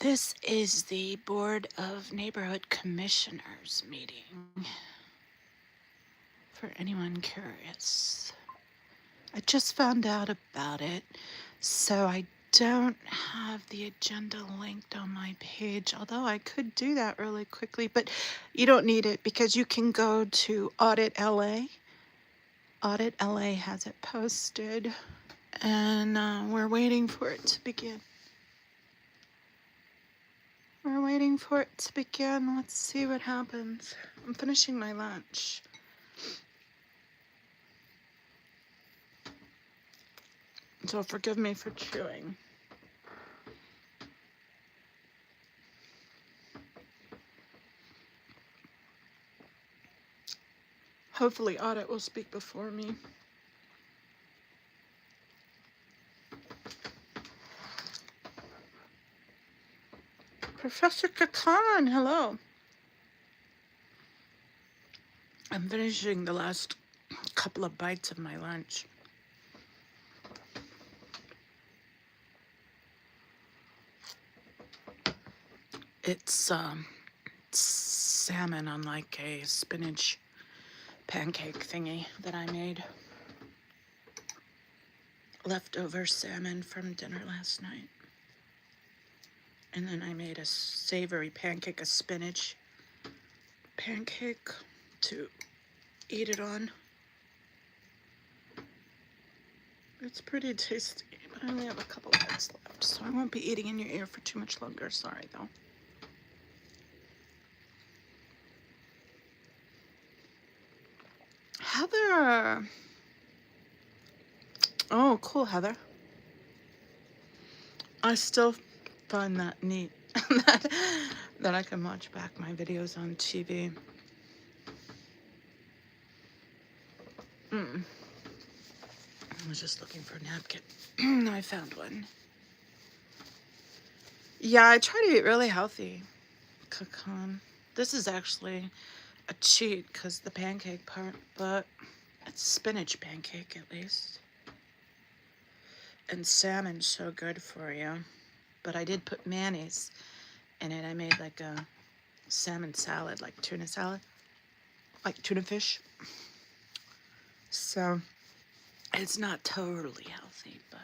This is the Board of Neighborhood Commissioners meeting, for anyone curious. I just found out about it, so I don't have the agenda linked on my page, although I could do that really quickly, but you don't need it because you can go to Audit LA. Audit LA has it posted, and we're waiting for it to begin. We're waiting for it to begin. Let's see what happens. I'm finishing my lunch. So forgive me for chewing. Hopefully Audit will speak before me. Professor Katan, hello. I'm finishing the last couple of bites of my lunch. It's salmon on like a spinach pancake thingy that I made. Leftover salmon from dinner last night. And then I made a savory pancake, a spinach pancake to eat it on. It's pretty tasty, but I only have a couple bites left, so I won't be eating in your ear for too much longer. Sorry, though. Heather. Oh, cool, Heather. I still find that neat that I can watch back my videos on TV. I was just looking for a napkin. I found one. Yeah, I try to eat really healthy, Kakan. This is actually a cheat because the pancake part, but it's spinach pancake at least. And salmon's so good for you. But I did put mayonnaise in it. I made like a salmon salad, like tuna salad, like tuna fish. So it's not totally healthy, but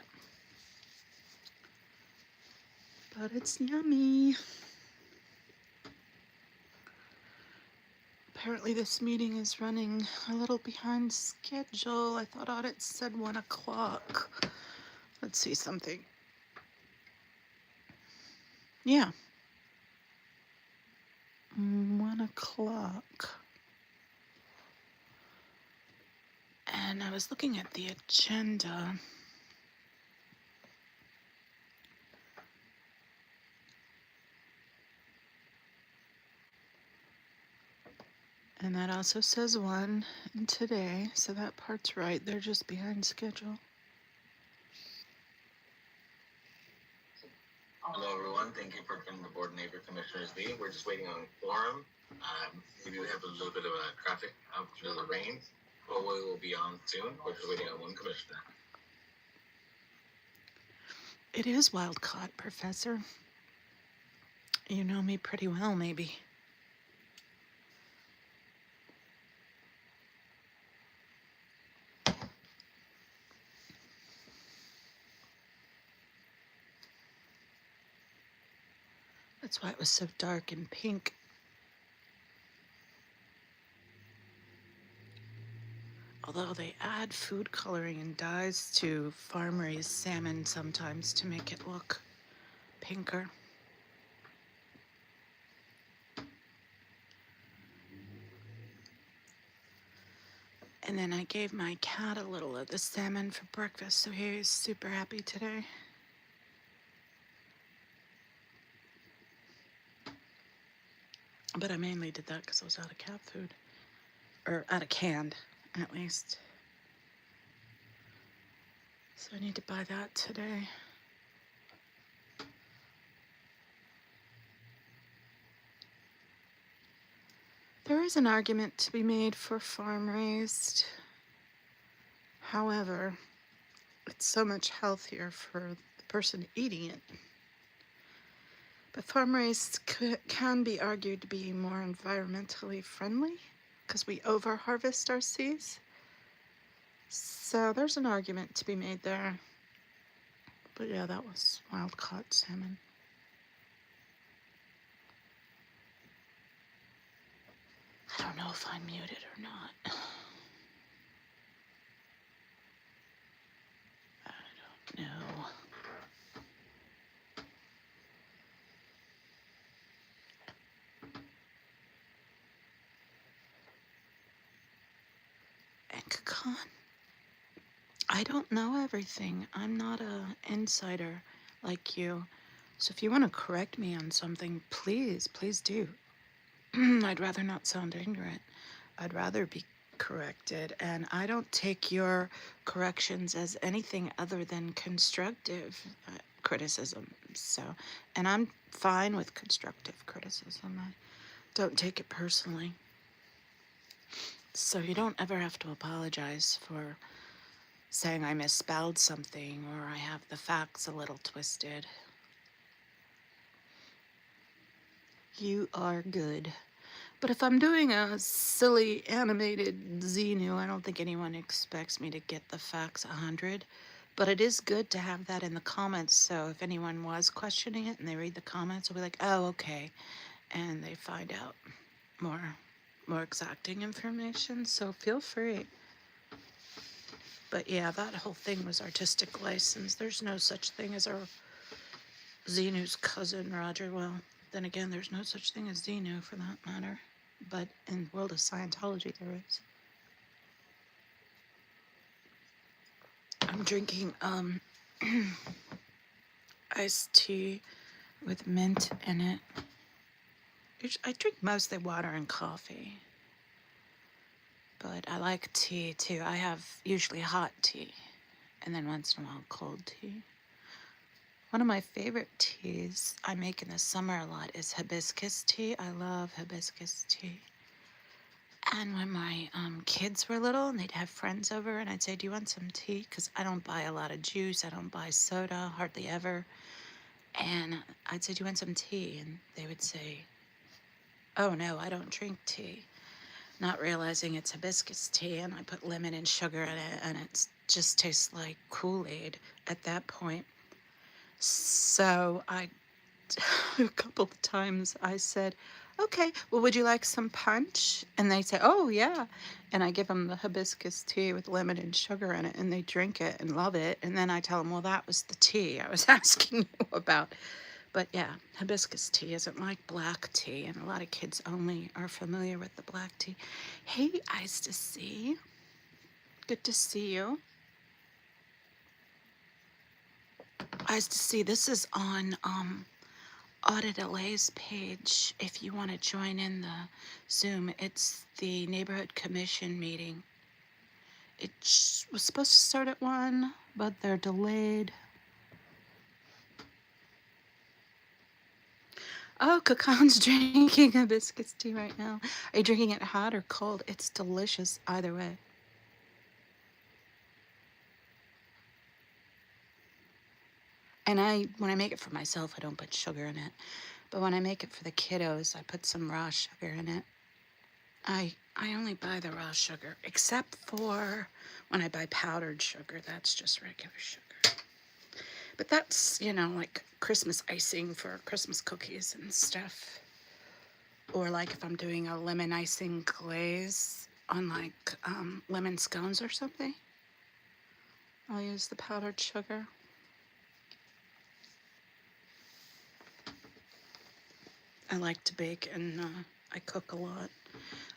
it's yummy. Apparently this meeting is running a little behind schedule. I thought Audit said 1 o'clock. Let's see something. Yeah. 1 o'clock. And I was looking at the agenda. And that also says 1 today, so that part's right. They're just behind schedule. Hello, everyone. Thank you for coming to the Board Neighbor Commissioners meeting. We're just waiting on quorum. Maybe we have a little bit of a traffic out through the rain, but we will be on soon. We're just waiting on one commissioner. It is wild caught, Professor. You know me pretty well, maybe. That's why it was so dark and pink. Although they add food coloring and dyes to farm-raised salmon sometimes to make it look pinker. And then I gave my cat a little of the salmon for breakfast, so he's super happy today. But I mainly did that because I was out of cat food. Or out of canned, at least. So I need to buy that today. There is an argument to be made for farm-raised. However, it's so much healthier for the person eating it. But farm raised can be argued to be more environmentally friendly because we over harvest our seas. So there's an argument to be made there. But yeah, that was wild caught salmon. I don't know if I'm muted or not. I don't know. And Kakan, I don't know everything. I'm not an insider like you. So if you want to correct me on something, please, please do. I'd rather not sound ignorant. I'd rather be corrected. And I don't take your corrections as anything other than constructive criticism. So, and I'm fine with constructive criticism. I don't take it personally. So you don't ever have to apologize for saying I misspelled something or I have the facts a little twisted. You are good. But if I'm doing a silly animated Xenu, I don't think anyone expects me to get the facts 100. But it is good to have that in the comments, so if anyone was questioning it and they read the comments, they'll be like, oh, okay. And they find out more exacting information, so feel free. But yeah, that whole thing was artistic license. There's no such thing as our Xenu's cousin, Roger. Well, then again, there's no such thing as Xenu for that matter. But in the world of Scientology, there is. I'm drinking iced tea with mint in it. I drink mostly water and coffee. But I like tea too. I have usually hot tea. And then once in a while, cold tea. One of my favorite teas I make in the summer a lot is hibiscus tea. I love hibiscus tea. And when my kids were little and they'd have friends over and I'd say, do you want some tea? Because I don't buy a lot of juice. I don't buy soda, hardly ever. And I'd say, do you want some tea? And they would say, oh no, I don't drink tea. Not realizing it's hibiscus tea, and I put lemon and sugar in it, and it just tastes like Kool-Aid at that point. So a couple of times I said, okay, well, would you like some punch? And they say, oh, yeah. And I give them the hibiscus tea with lemon and sugar in it, and they drink it and love it. And then I tell them, well, that was the tea I was asking you about. But yeah, hibiscus tea isn't like black tea, and a lot of kids only are familiar with the black tea. Hey, Eyes to See. Good to see you. Eyes to See, this is on Audit LA's page. If you want to join in the Zoom, it's the neighborhood commission meeting. It was supposed to start at 1, but they're delayed. Oh, Kakan's drinking hibiscus tea right now. Are you drinking it hot or cold? It's delicious either way. And when I make it for myself, I don't put sugar in it. But when I make it for the kiddos, I put some raw sugar in it. I only buy the raw sugar, except for when I buy powdered sugar. That's just regular sugar. But that's, like Christmas icing for Christmas cookies and stuff. Or like if I'm doing a lemon icing glaze on like lemon scones or something, I'll use the powdered sugar. I like to bake and I cook a lot.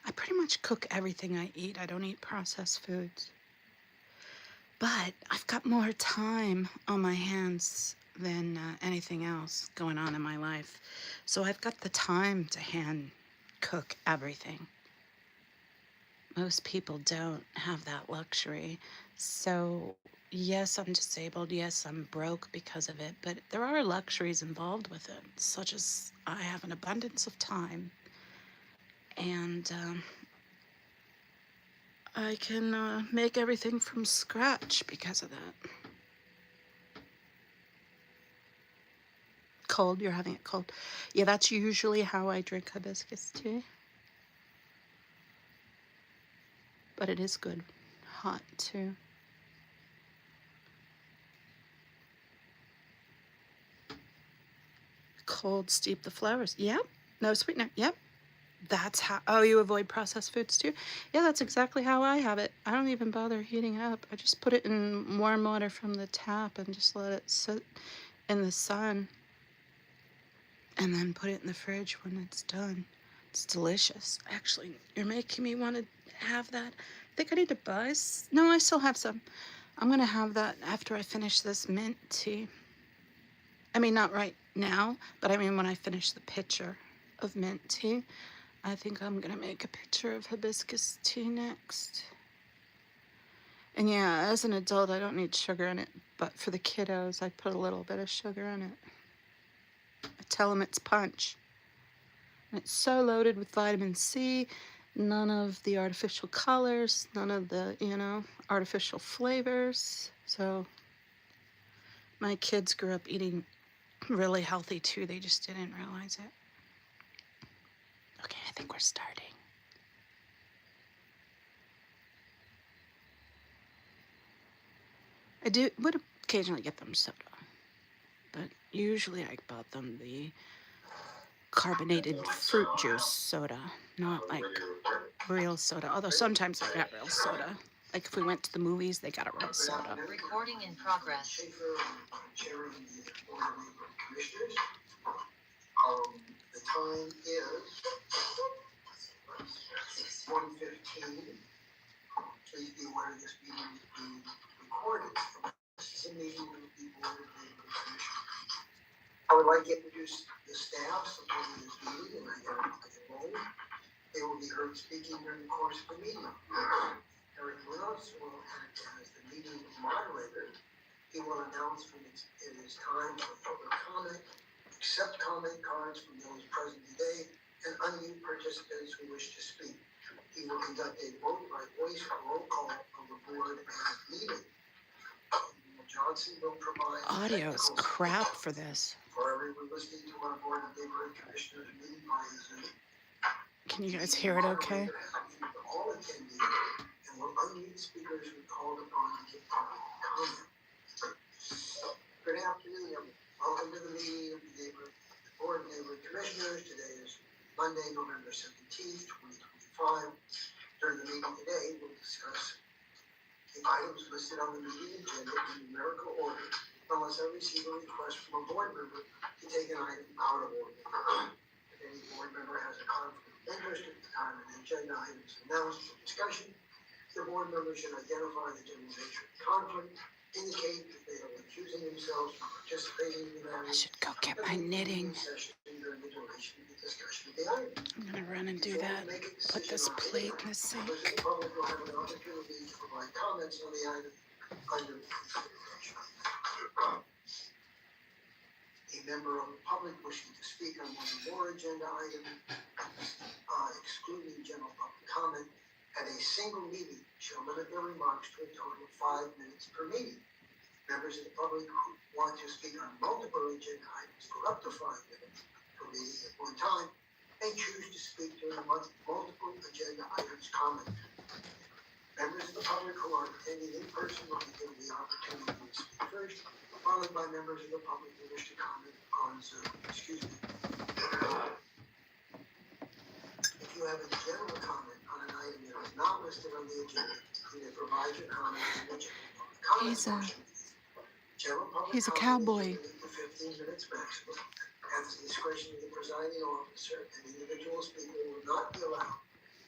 I pretty much cook everything I eat. I don't eat processed foods. But I've got more time on my hands than anything else going on in my life. So I've got the time to hand cook everything. Most people don't have that luxury. So yes, I'm disabled. Yes, I'm broke because of it. But there are luxuries involved with it, such as I have an abundance of time. And I can make everything from scratch because of that. Cold, you're having it cold. Yeah, that's usually how I drink hibiscus tea. But it is good hot too. Cold, steep the flowers. Yep. No sweetener. Yep. That's how. Oh, you avoid processed foods too? Yeah, that's exactly how I have it. I don't even bother heating it up. I just put it in warm water from the tap and just let it sit in the sun and then put it in the fridge when it's done. It's delicious. Actually, you're making me want to have that. I think I need to buy. No, I still have some. I'm going to have that after I finish this mint tea. I mean, not right now, but I mean when I finish the pitcher of mint tea. I think I'm going to make a pitcher of hibiscus tea next. And yeah, as an adult, I don't need sugar in it, but for the kiddos, I put a little bit of sugar in it. I tell them it's punch. And it's so loaded with vitamin C, none of the artificial colors, none of the, artificial flavors. So my kids grew up eating really healthy too. They just didn't realize it. Okay, I think we're starting. I would occasionally get them soda, but usually I bought them the carbonated fruit juice soda, not like real soda. Although sometimes they got real soda. Like if we went to the movies, they got a real soda. Recording in progress. The time is 1:15. Please be aware this meeting is being recorded. This is a meeting of the Board of Neighborhood Commissioners. I would like to introduce the staff supporting this meeting and identify their role. They will be heard speaking during the course of the meeting. Eric Munoz will act as the meeting moderator. He will announce when it is time for public comment, accept comment cards from those present today, and unmute participants who wish to speak. He will conduct a vote by voice roll call of the board as needed. Johnson will provide Audio's crap for this. for everyone listening to our board of neighborhood commissioners meeting via Zoom. Can you guys hear it okay? All attendees and will unmute speakers who called upon to give public comment. Good afternoon, everyone. Welcome to the meeting of the Board of Neighborhood Commissioners. Today is Monday, November 17th, 2025. During the meeting today, we'll discuss the items listed on the meeting agenda in numerical order, unless I receive a request from a board member to take an item out of order. If any board member has a conflict of interest at the time an agenda item is announced for discussion, the board member should identify the general nature of the conflict, indicate that they are recusing themselves from participating in the matter. I should go get my knitting. During the duration of the discussion of the item. I'm gonna run and do that. Put this plate in the sink. The public will have an opportunity to provide comments on the item under consideration. A member of the public wishing to speak on one or more agenda items, excluding general public comment, at a single meeting shall limit their remarks to a total of 5 minutes per meeting. Members of the public who want to speak on multiple agenda items for up to 5 minutes per meeting at one time may choose to speak during multiple agenda items comment. Members of the public who are attending in person will be given the opportunity to speak first, followed by members of the public who wish to comment on Zoom. If you have a general comment on an item that is not listed on the agenda, you may provide your comment in the general public comment portion. He's a cowboy. 15 minutes maximum. At the discretion of the presiding officer, an individual speaker will not be allowed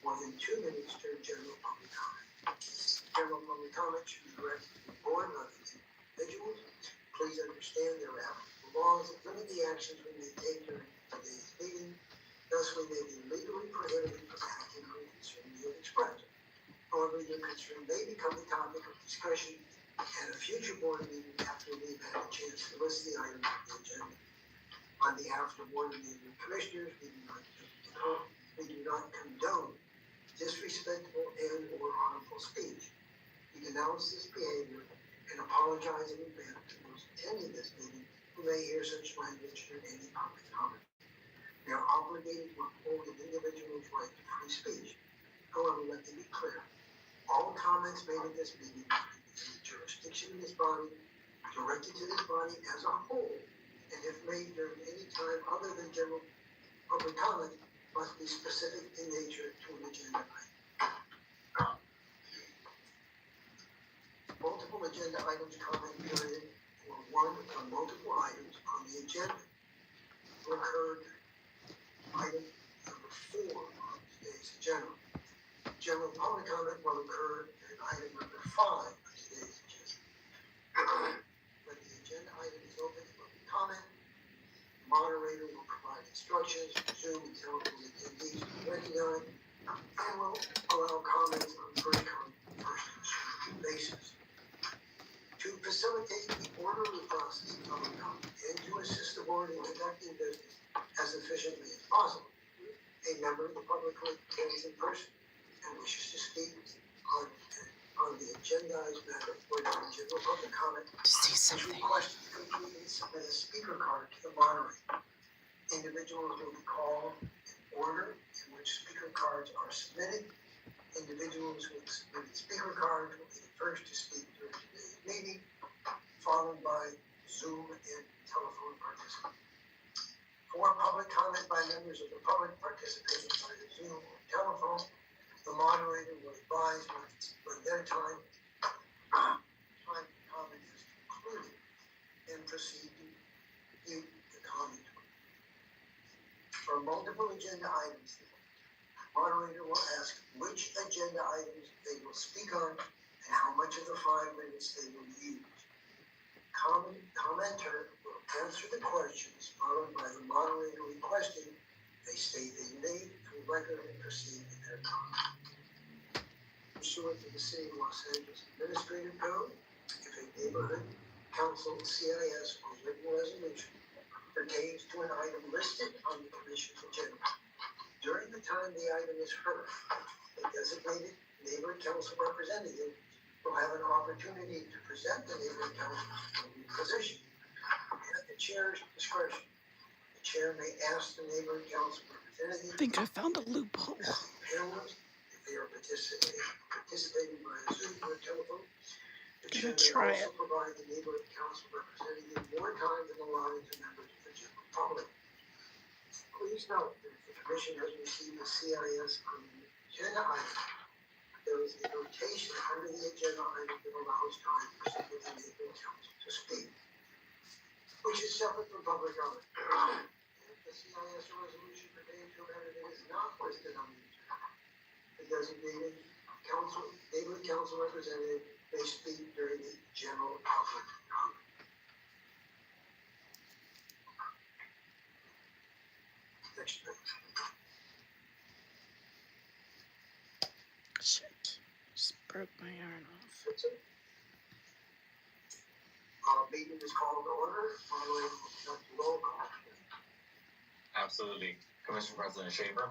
more than 2 minutes during general public comment. General public comment should be directed to the board, not to individuals. Please understand there are applicable laws that limit the actions we may take during today's meeting. Thus, we may be legally prohibited from acting on a concern you have expressed. However, your concern may become the topic of discussion at a future board meeting after we've had a chance to list the items on the agenda. On behalf of the Board of Neighborhood Commissioners, we do not condone disrespectful and/or harmful speech. We denounce this behavior and apologize in advance to those attending this meeting who may hear such language in any public comment. They are obligated to uphold an individual's right to free speech. However, let me be clear. All comments made at this meeting must be within the jurisdiction of this body, directed to this body as a whole, and if made during any time other than general public comment, must be specific in nature to an agenda item. Multiple agenda items comment period or one or multiple items on the agenda occurred item number 4 on today's agenda. General public comment will occur in item number 5 on today's agenda. When the agenda item is open to public comment, the moderator will provide instructions for Zoom and telephone attendees to be recognize and will allow comments on first come, first served basis. To facilitate the orderly process of public comment and to assist the board in conducting business as efficiently as possible, a member of the public who attends in person and wishes to speak on the agendized matter or during general public comment To see is something. requested to complete and submit a speaker card to the moderator. Individuals will be called in order in which speaker cards are submitted. Individuals who have submitted speaker cards will be the first to speak during today's meeting, followed by Zoom and telephone participants. For public comment by members of the public participating by the Zoom or telephone, the moderator will advise when their time for comment is concluded and proceed to mute the comment. For multiple agenda items, the moderator will ask which agenda items they will speak on and how much of the 5 minutes they will use. Commenter will answer the questions followed by the moderator requesting they state their name for the record and proceed with their comment. Pursuant to the City of Los Angeles Administrative Code, if a neighborhood council CIS or written resolution pertains to an item listed on the commission's agenda, during the time the item is heard, a designated neighborhood council representative will have an opportunity to present the neighborhood council's position at the chair's discretion. The chair may ask the neighborhood council representative I think I found a loophole. panelists if they are participating by Zoom or telephone. The chair Gonna may try also provide the neighborhood council representative more time than allotted to members of the general public. Please note that if the commission has received a CIS on the agenda item, there is a notation under the agenda item that allows time for the neighborhood council to speak, which is separate from public comment. If the CIS resolution pertains to a matter that is not listed on the agenda, the designated neighborhood council representative may speak during the general public comment. Next page. Shit. Just broke my yarn off. That's it. Meeting is called to order. Moderator will conduct a roll call. Absolutely. Commissioner President Shaver,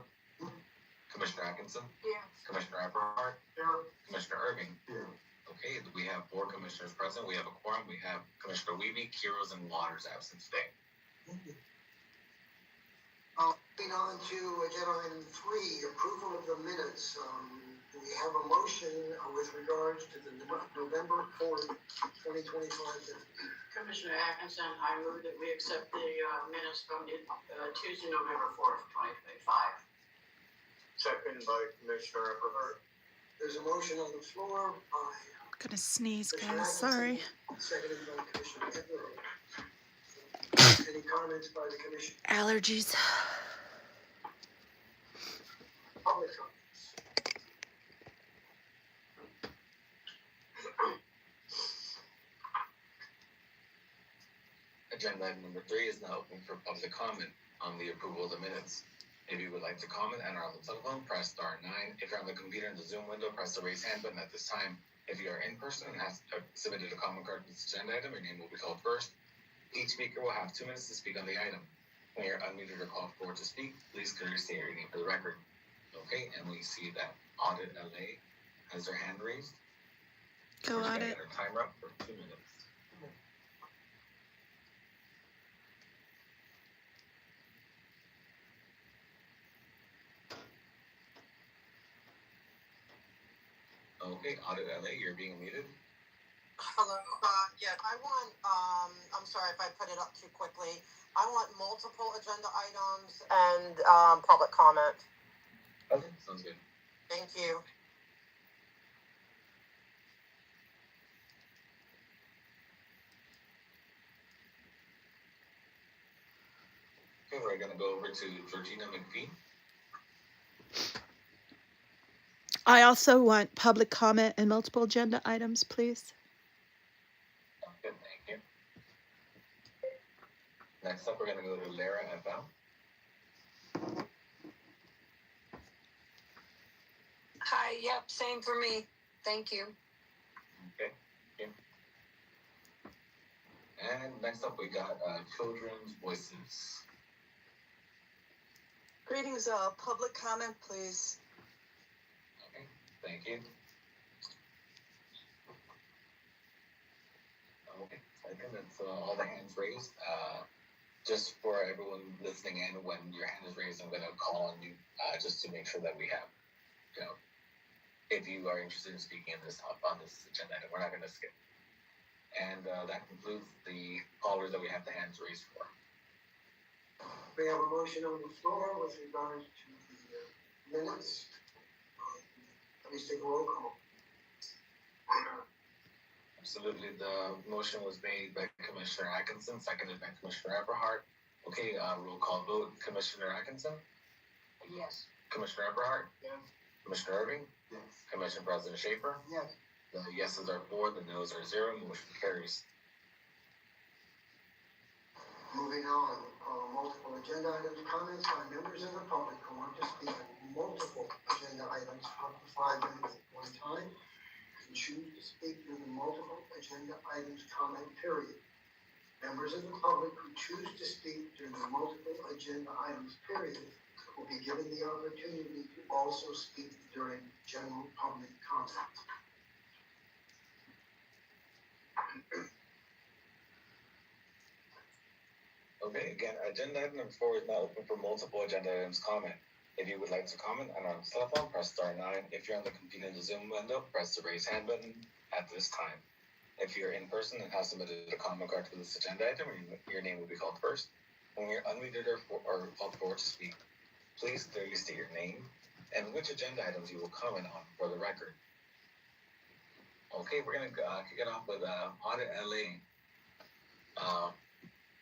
Commissioner Atkinson, Here. Commissioner Everhart, Here. Commissioner Irving. Here. Okay, we have 4 commissioners present. We have a quorum. We have Commissioner Weeby, Kiros, and Waters absent today. Moving on to agenda item 3, approval of the minutes. We have a motion with regards to the November 4th, 2025 minutes. Commissioner Atkinson, I move that we accept the minutes from Tuesday, November 4th, 2025. Second by Commissioner Everhart. There's a motion on the floor by I'm gonna sneeze, Commissioner guys. Sorry. Atkinson, seconded by Commissioner Everhart. Any comments by the commission? Allergies. Public comments. Agenda item number 3 is now open for public comment on the approval of the minutes. If you would like to comment and are on the telephone, press star 9. If you're on the computer in the Zoom window, press the raise hand button at this time. If you are in person and have submitted a comment card to this agenda item, your name will be called first. Each speaker will have 2 minutes to speak on the item. When you're unmuted or called forward to speak, please clearly state your name for the record. Okay, and we see that Audit LA has their hand raised. Go We're just at gonna it. get our timer up for 2 minutes. Okay, Audit LA, you're being muted. Hello, yeah, I want, I'm sorry if I put it up too quickly. I want multiple agenda items and, public comment. Okay, sounds good. Thank you. Okay, we're gonna go over to Georgina McPhee. I also want public comment and multiple agenda items, please. Good, thank you. Next up, we're gonna go to Lara FL. Hi, yep, same for me. Thank you. Okay, thank you. And next up, we got Children's Voices. Greetings, public comment, please. Okay, thank you. Okay, I think that's all the hands raised. Just for everyone listening in, when your hand is raised, I'm gonna call on you just to make sure that we have, you know, if you are interested in speaking on this agenda item, we're not gonna skip. And that concludes the callers that we have the hands raised for. We have a motion on the floor with regards to the minutes. Please take a roll call. Absolutely, the motion was made by Commissioner Atkinson, seconded by Commissioner Eberhardt. Okay, roll call vote. Commissioner Atkinson? Yes. Commissioner Eberhardt? Yes. Commissioner Irving? Yes. Commissioner President Schaefer? Yes. The yeses are 4, the noes are 0, motion carries. Moving on, multiple agenda items, comments by members of the public who want to speak on multiple agenda items up to 5 minutes at one time, can choose to speak during the multiple agenda items comment period. Members of the public who choose to speak during the multiple agenda items period will be given the opportunity to also speak during general public comment. Okay, again, agenda item number 4 is now open for multiple agenda items comment. If you would like to comment on our telephone, press star 9. If you're on the computer in the Zoom window, press the raise hand button at this time. If you're in person and have submitted a comment card for this agenda item, your name will be called first. When you're unmuted or called forward to speak, please clearly state your name and which agenda items you will comment on for the record. Okay, we're gonna kick it off with Audit LA.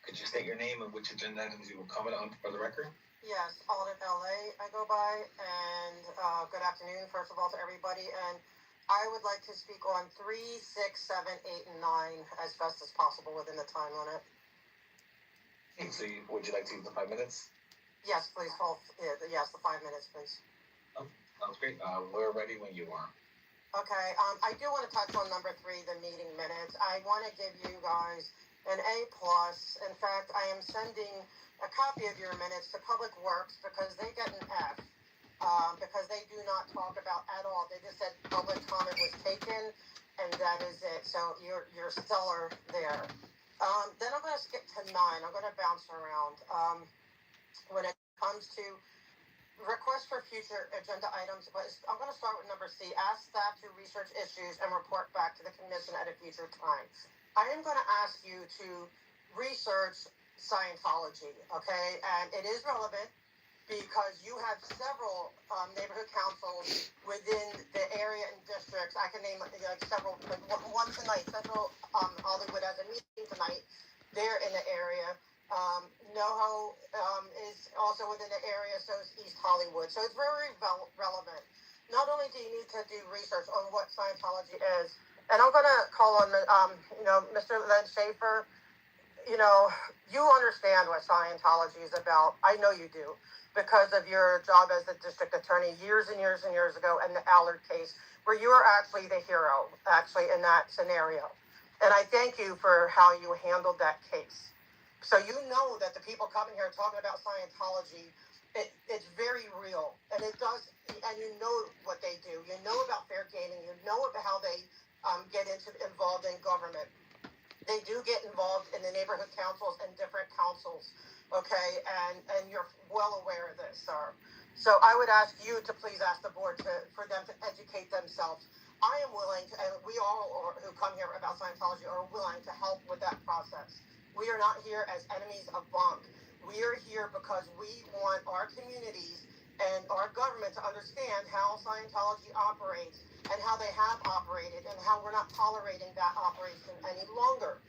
Could you state your name and which agenda items you will comment on for the record? Yes, Audit LA I go by, and good afternoon, first of all, to everybody. And I would like to speak on 3, 6, 7, 8, and 9 as best as possible within the time limit. Okay, so would you like to use the 5 minutes? Yes, please, yes, the 5 minutes, please. Sounds great. We're ready when you are. Okay, I do want to touch on number 3, the meeting minutes. I want to give you guys an A+. In fact, I am sending a copy of your minutes to Public Works because they get an F. Because they do not talk about at all. They just said public comment was taken, and that is it. So you're stellar there. Then I'm going to skip to 9. I'm going to bounce around. When it comes to request for future agenda items, but I'm going to start with number C. Ask staff to research issues and report back to the commission at a future time. I am going to ask you to research Scientology, okay? And it is relevant because you have several neighborhood councils within the area and districts. I can name like several, like one tonight. Central Hollywood has a meeting tonight. They're in the area. NoHo is also within the area, so is East Hollywood. So it's very relevant. Not only do you need to do research on what Scientology is, and I'm going to call on Mr. Len Schaefer. You know, you understand what Scientology is about. I know you do, because of your job as the district attorney years and years and years ago, and the Allard case, where you were actually the hero, actually, in that scenario. And I thank you for how you handled that case. So you know that the people coming here talking about Scientology, it's very real, and it does, and you know what they do. You know about fair gaming. You know about how they get involved in government. They do get involved in the neighborhood councils and different councils, okay? And you're well aware of this, sir. So I would ask you to please ask the board for them to educate themselves I am willing to, and we all who come here about Scientology are willing to help with that process. We are not here as enemies of bunk. We are here because we want our communities and our government to understand how Scientology operates and how they have operated and how we're not tolerating that operation any longer.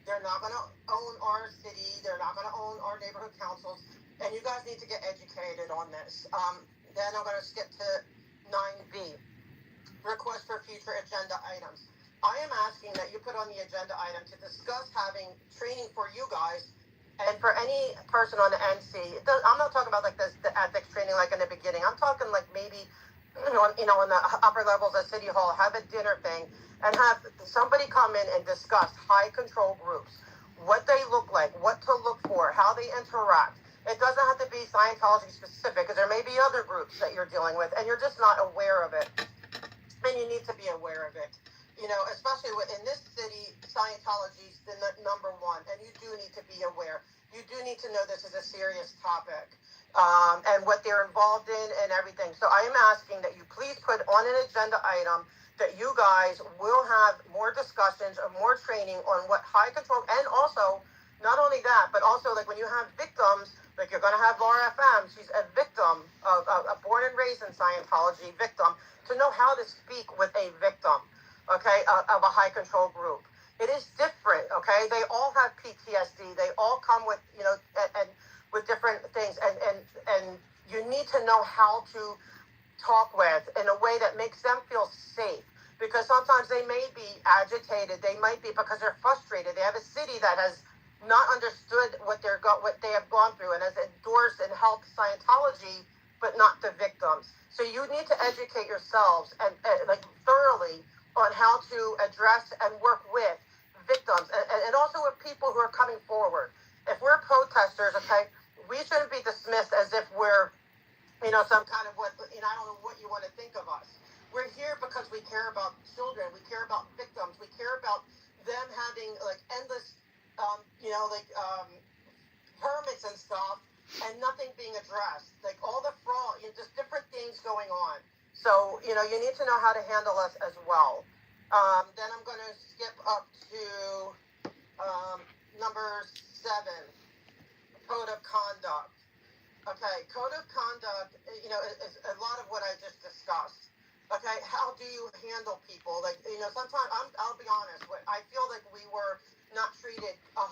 They're not going to own our city. They're not going to own our neighborhood councils. And you guys need to get educated on this. Then I'm going to skip to 9B, request for future agenda items. I am asking that you put on the agenda item to discuss having training for you guys and for any person on the NC. I'm not talking about like this, the ethics training like in the beginning. I'm talking like maybe in the upper levels of City Hall, have a dinner thing and have somebody come in and discuss high control groups, what they look like, what to look for, how they interact. It doesn't have to be Scientology specific, because there may be other groups that you're dealing with and you're just not aware of it. And you need to be aware of it. Especially in this city, Scientology is the number one, and you do need to be aware. You do need to know this is a serious topic, and what they're involved in and everything. So I am asking that you please put on an agenda item that you guys will have more discussions or more training on what high control, and also, not only that, but also like when you have victims, like you're going to have Laura FM, she's a victim of a born and raised in Scientology victim, to know how to speak with a victim, okay, of a high control group. It is different, okay? They all have PTSD. They all come with, and with different things, and you need to know how to talk with in a way that makes them feel safe, because sometimes they may be agitated. They might be because they're frustrated. They have a city that has not understood what they have gone through and has endorsed and helped Scientology, but not the victims. So you need to educate yourselves and like thoroughly on how to address and work with victims and also with people who are coming forward. If we're protesters, okay, we shouldn't be dismissed as if we're, some kind of I don't know what you want to think of us. We're here because we care about children. We care about victims. We care about them having like endless, permits and stuff, and nothing being addressed. Like all the fraud, just different things going on. So, you need to know how to handle us as well. Then I'm going to skip up to number 7, code of conduct. Okay, code of conduct, is a lot of what I just discussed. Okay, how do you handle people? Like, sometimes, I'll be honest, I feel like we were not treated 100%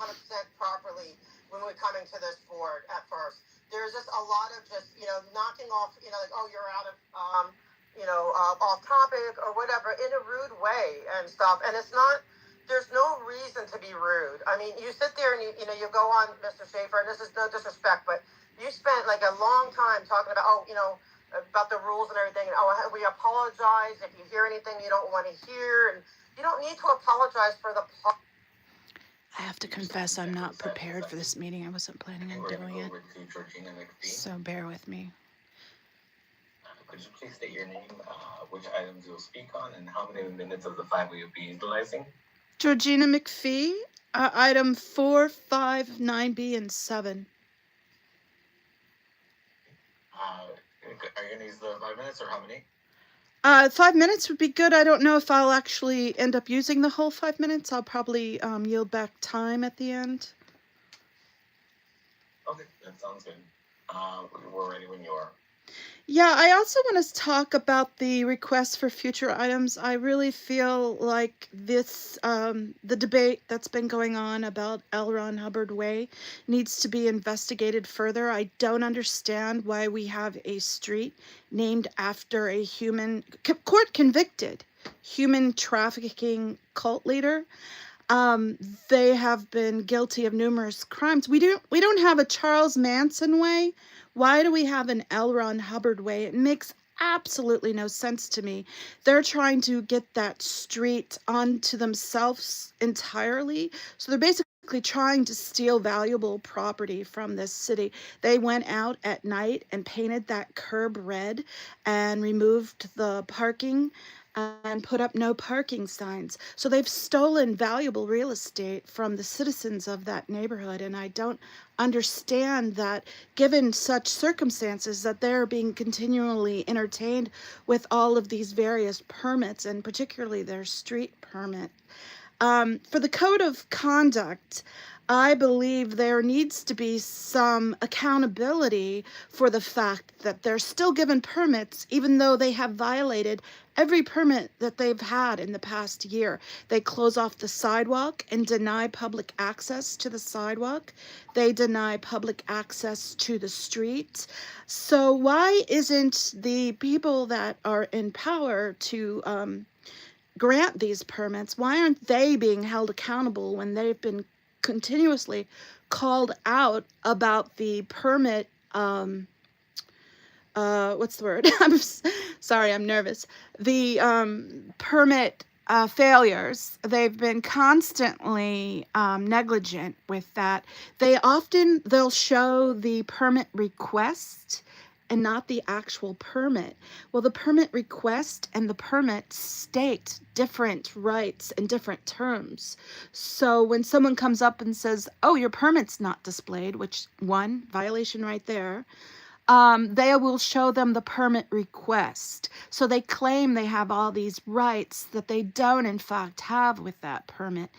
properly when we're coming to this board at first. There's just a lot of just, knocking off, like, oh, you're out of, off topic or whatever in a rude way and stuff. And it's not, there's no reason to be rude. I mean, you sit there and you go on, Mr. Schaefer, and this is no disrespect, but you spent like a long time talking about, about the rules and everything. And, we apologize if you hear anything you don't want to hear. And you don't need to apologize for the I have to confess I'm not prepared for this meeting. I wasn't planning on doing it. So bear with me. Could you please state your name, which items you'll speak on, and how many minutes of the 5 will you be utilizing? Georgina McPhee, item 4, 5, 9B, and 7. Are you going to use the 5 minutes, or how many? 5 minutes would be good. I don't know if I'll actually end up using the whole 5 minutes. I'll probably yield back time at the end. Okay, that sounds good. We're ready when you are. Yeah, I also want to talk about the request for future items. I really feel like this, the debate that's been going on about L. Ron Hubbard Way needs to be investigated further. I don't understand why we have a street named after a court-convicted human trafficking cult leader. They have been guilty of numerous crimes. We don't have a Charles Manson Way. Why do we have an L. Ron Hubbard Way? It makes absolutely no sense to me. They're trying to get that street onto themselves entirely. So they're basically trying to steal valuable property from this city. They went out at night and painted that curb red and removed the parking and put up no parking signs. So they've stolen valuable real estate from the citizens of that neighborhood. And I don't understand that, given such circumstances, that they're being continually entertained with all of these various permits, and particularly their street permit. For the code of conduct, I believe there needs to be some accountability for the fact that they're still given permits even though they have violated every permit that they've had in the past year. They close off the sidewalk and deny public access to the sidewalk. They deny public access to the street. So why isn't the people that are in power to grant these permits, why aren't they being held accountable when they've been continuously called out about the permit, what's the word? Sorry, I'm nervous. The permit failures. They've been constantly negligent with that. They'll show the permit request and not the actual permit. Well, the permit request and the permit state different rights and different terms. So when someone comes up and says, oh, your permit's not displayed, which one, violation right there, they will show them the permit request. So they claim they have all these rights that they don't in fact have with that permit.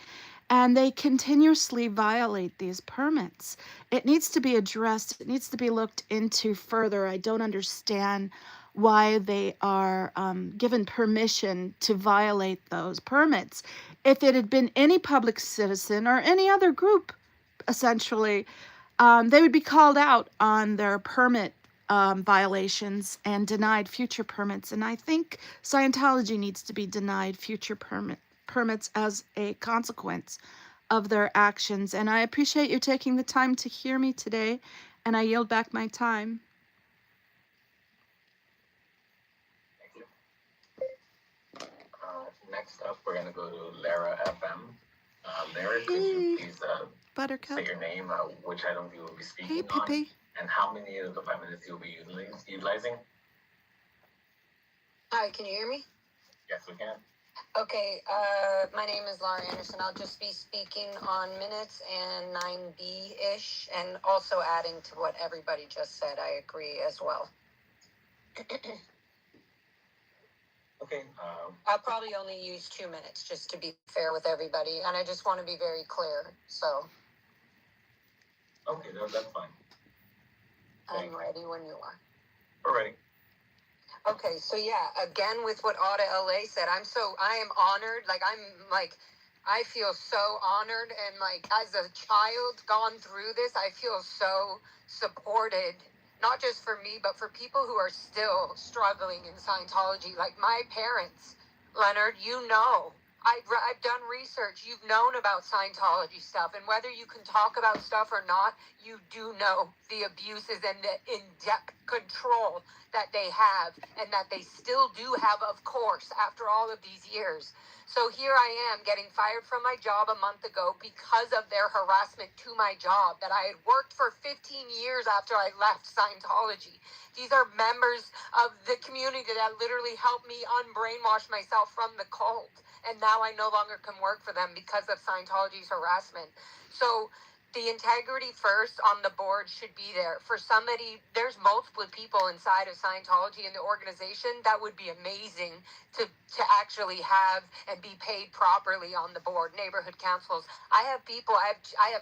And they continuously violate these permits. It needs to be addressed. It needs to be looked into further. I don't understand why they are given permission to violate those permits. If it had been any public citizen or any other group, essentially, they would be called out on their permit violations and denied future permits. And I think Scientology needs to be denied future permits as a consequence of their actions. And I appreciate you taking the time to hear me today, and I yield back my time. Thank you. Next up, we're going to go to Lara FM. Lara, could you please Buttercup. say your name, which item you will be speaking Hey, on, Pippi. and how many of the 5 minutes you'll be utilizing? Hi, can you hear me? Yes, we can. Okay, my name is Laura Anderson. I'll just be speaking on minutes and 9B-ish, and also adding to what everybody just said. I agree as well. Okay. I'll probably only use 2 minutes just to be fair with everybody, and I just want to be very clear. So. Okay, that's fine. I'm ready when you are. We're ready. Okay, so yeah, again with what Auta LA said, I am honored. I feel so honored, and as a child gone through this, I feel so supported, not just for me, but for people who are still struggling in Scientology. Like my parents, Leonard, I've done research. You've known about Scientology stuff, and whether you can talk about stuff or not, you do know the abuses and the in-depth control that they have, and that they still do have, of course, after all of these years. So here I am getting fired from my job a month ago because of their harassment to my job that I had worked for 15 years after I left Scientology. These are members of the community that literally helped me unbrainwash myself from the cult. And now I no longer can work for them because of Scientology's harassment. So the integrity first on the board should be there. For somebody, there's multiple people inside of Scientology in the organization that would be amazing to actually have and be paid properly on the board, neighborhood councils. I have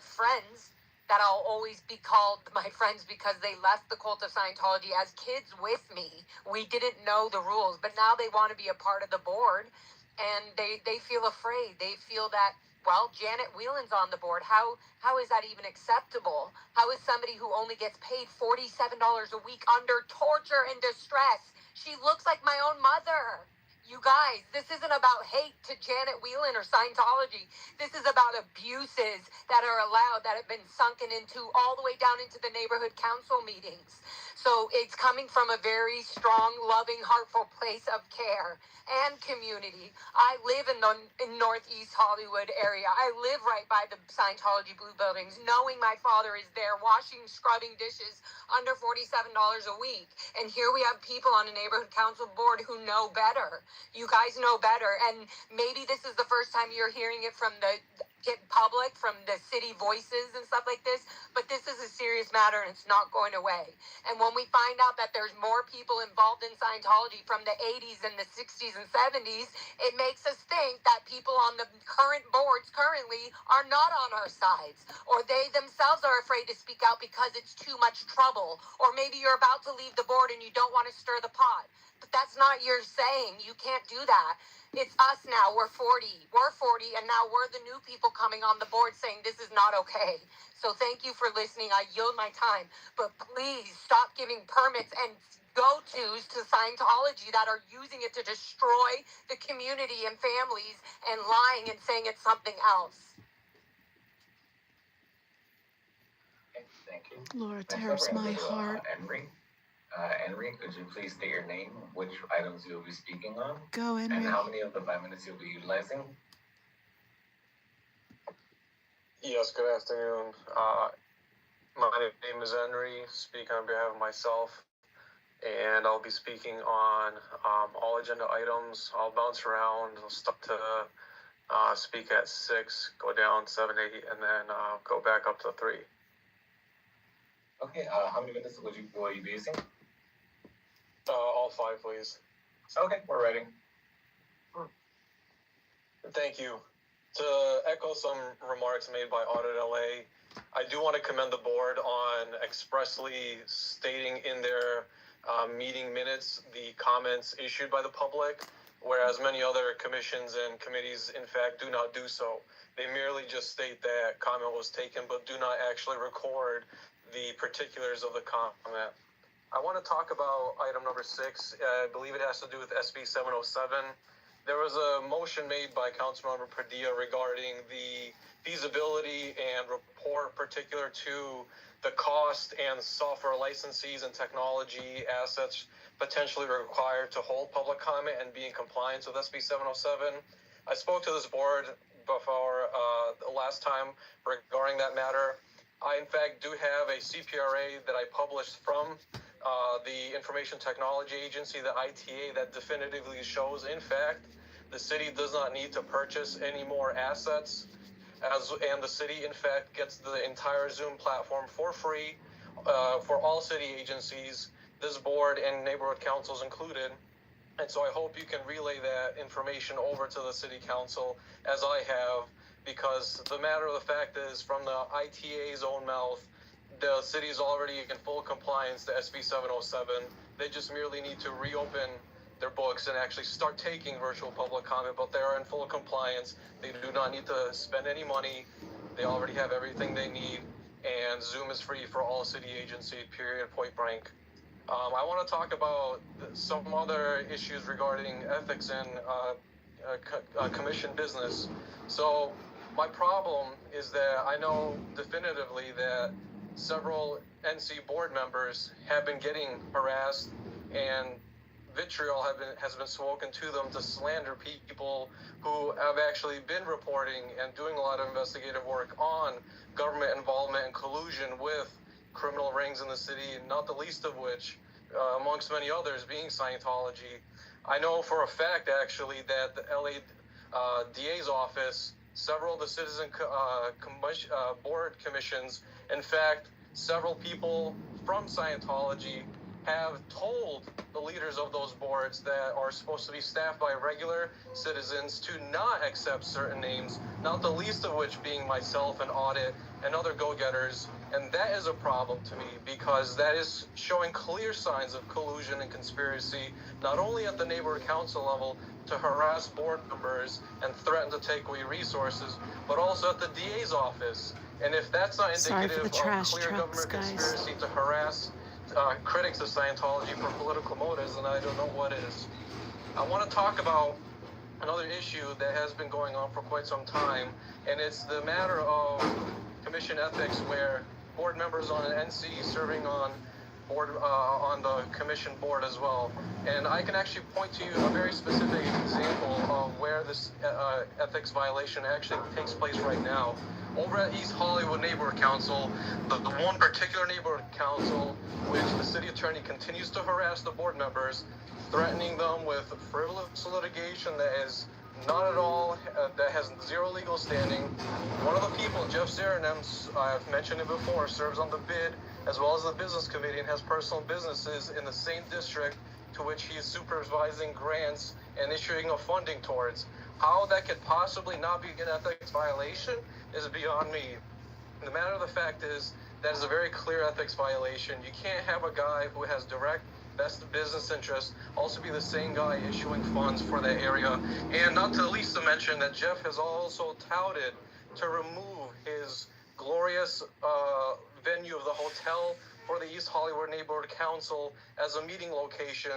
friends that I'll always be called my friends because they left the cult of Scientology as kids with me. We didn't know the rules, but now they want to be a part of the board. And they feel afraid. They feel that, well, Janet Whelan's on the board. How is that even acceptable? How is somebody who only gets paid $47 a week under torture and distress? She looks like my own mother. You guys, this isn't about hate to Janet Whelan or Scientology. This is about abuses that are allowed, that have been sunken into all the way down into the neighborhood council meetings. So it's coming from a very strong, loving, heartful place of care and community. I live in the Northeast Hollywood area. I live right by the Scientology Blue Buildings, knowing my father is there washing, scrubbing dishes under $47 a week. And here we have people on a neighborhood council board who know better. You guys know better. And maybe this is the first time you're hearing it from the public, from the city voices and stuff like this, but this is a serious matter and it's not going away. And when we find out that there's more people involved in Scientology from the 80s and the 60s and 70s, it makes us think that people on the current boards currently are not on our sides, or they themselves are afraid to speak out because it's too much trouble, or maybe you're about to leave the board and you don't want to stir the pot. But that's not your saying. You can't do that. It's us now. We're 40, and now we're the new people coming on the board saying this is not okay. So thank you for listening. I yield my time, but please stop giving permits and go-tos to Scientology that are using it to destroy the community and families and lying and saying it's something else. Okay, thank you. Lord, Next up, tears we're my gonna go to, heart. Henry. Henry, could you please state your name, which items you'll be speaking on, Go, and Henry. how many of the 5 minutes you'll be utilizing? Yes, good afternoon. My name is Henry, speaking on behalf of myself, and I'll be speaking on all agenda items. I'll bounce around. I'll start to speak at 6, go down 7, 8, and then go back up to 3. Okay, how many minutes will you be using? All 5, please. Okay, we're ready. Thank you. To echo some remarks made by Audit LA, I do want to commend the board on expressly stating in their meeting minutes the comments issued by the public, whereas many other commissions and committees, in fact, do not do so. They merely just state that comment was taken, but do not actually record the particulars of the comment. I want to talk about item number 6. I believe it has to do with SB 707. There was a motion made by Councilmember Padilla regarding the feasibility and report particular to the cost and software licensees and technology assets potentially required to hold public comment and be in compliance with SB 707. I spoke to this board before the last time regarding that matter. I, in fact, do have a CPRA that I published from the Information Technology Agency, the ITA, that definitively shows, in fact, the city does not need to purchase any more assets, and the city, in fact, gets the entire Zoom platform for free for all city agencies, this board and neighborhood councils included. And so I hope you can relay that information over to the city council, as I have, because the matter of the fact is, from the ITA's own mouth, the city is already in full compliance to SB 707. They just merely need to reopen their books and actually start taking virtual public comment, but they are in full compliance. They do not need to spend any money. They already have everything they need, and Zoom is free for all city agencies, period, point blank. I want to talk about some other issues regarding ethics and commission business. So my problem is that I know definitively that several NC board members have been getting harassed, and vitriol has been spoken to them to slander people who have actually been reporting and doing a lot of investigative work on government involvement and collusion with criminal rings in the city, not the least of which, amongst many others, being Scientology. I know for a fact, actually, that the LA DA's office, several of the citizen board commissions, in fact, several people from Scientology have told the leaders of those boards that are supposed to be staffed by regular citizens to not accept certain names, not the least of which being myself and Audit and other go-getters. And that is a problem to me, because that is showing clear signs of collusion and conspiracy, not only at the neighborhood council level to harass board members and threaten to take away resources, but also at the DA's office. And if that's not indicative of clear government conspiracy to harass critics of Scientology for political motives, and I don't know what is. I want to talk about another issue that has been going on for quite some time, and it's the matter of commission ethics, where board members on an NC serving on board on the commission board as well. And I can actually point to you a very specific example of where this ethics violation actually takes place right now. Over at East Hollywood Neighborhood Council, the one particular neighborhood council, which the city attorney continues to harass the board members, threatening them with frivolous litigation that is not at all, that has zero legal standing. One of the people, Jeff Zeranem, I've mentioned it before, serves on the bid as well as the business committee and has personal businesses in the same district to which he is supervising grants and issuing a funding towards. How that could possibly not be an ethics violation is beyond me. The matter of the fact is, that is a very clear ethics violation. You can't have a guy who has direct best business interests also be the same guy issuing funds for that area. And not to least to mention that Jeff has also touted to remove his glorious venue of the hotel for the East Hollywood Neighborhood Council as a meeting location,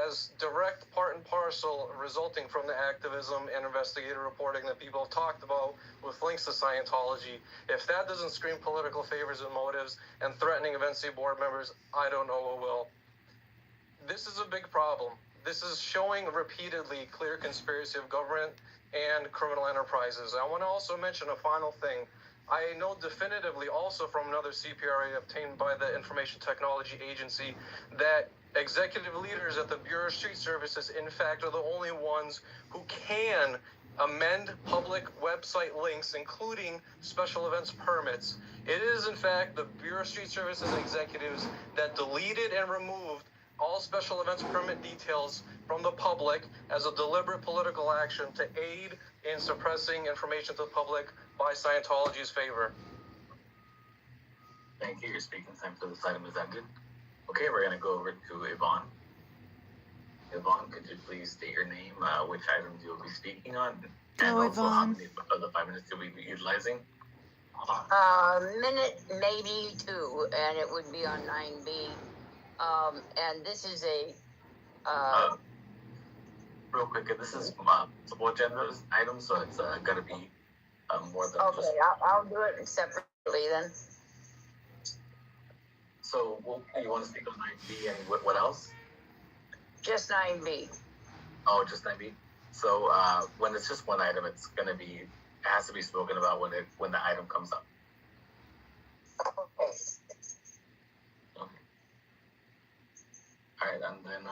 as direct part and parcel resulting from the activism and investigative reporting that people have talked about with links to Scientology. If that doesn't scream political favors and motives and threatening of NC board members, I don't know what will. This is a big problem. This is showing repeatedly clear conspiracy of government and criminal enterprises. I want to also mention a final thing. I know definitively also from another CPRA obtained by the Information Technology Agency that executive leaders at the Bureau of Street Services, in fact, are the only ones who can amend public website links, including special events permits. It is, in fact, the Bureau of Street Services executives that deleted and removed all special events permit details from the public as a deliberate political action to aid in suppressing information to the public by Scientology's favor. Thank you. Your speaking time for this item is ended. Okay, we're going to go over to Yvonne. Yvonne, could you please state your name, which items you'll be speaking on, and Hello, also how Yvonne. many of the 5 minutes you'll be utilizing? Minute maybe 2, and it would be on 9B. And this is a Real quick, this is multiple agenda items, so it's going to be more than just... okay. I'll do it separately then. So you want to speak on 9B and what else? Just 9B. Oh, just 9B. So when it's just one item, it's going to be, it has to be spoken about when the item comes up. Okay. Okay. All right, and then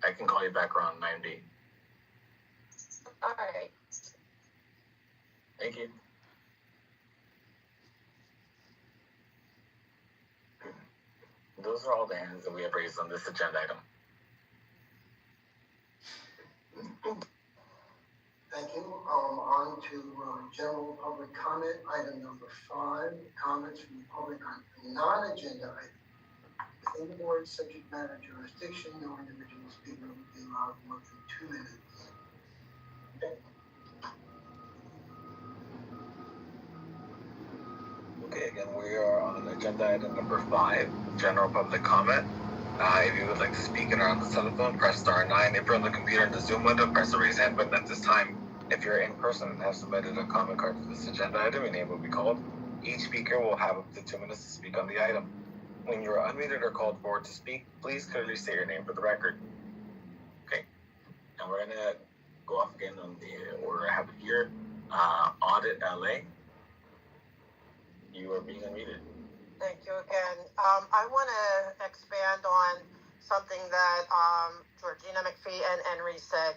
I can call you back around 9B. All right. Thank you. Those are all the hands that we have raised on this agenda item. Thank you. On to general public comment, item number 5, comments from the public on non-agenda items. Within the board's subject matter jurisdiction, no individual speaker will be allowed more than 2 minutes. Okay, again, we are on agenda item number 5, general public comment. If you would like to speak and are on the telephone, press star 9. If you're on the computer in the Zoom window, press the raise hand button at this time. If you're in person and have submitted a comment card for this agenda item, your name will be called. Each speaker will have up to 2 minutes to speak on the item. When you are unmuted or called forward to speak, please clearly state your name for the record. Okay, and we're gonna go off again on the order I have it here. Audit LA. You are being unmuted. Thank you again. I want to expand on something that Georgina McPhee and Henry said.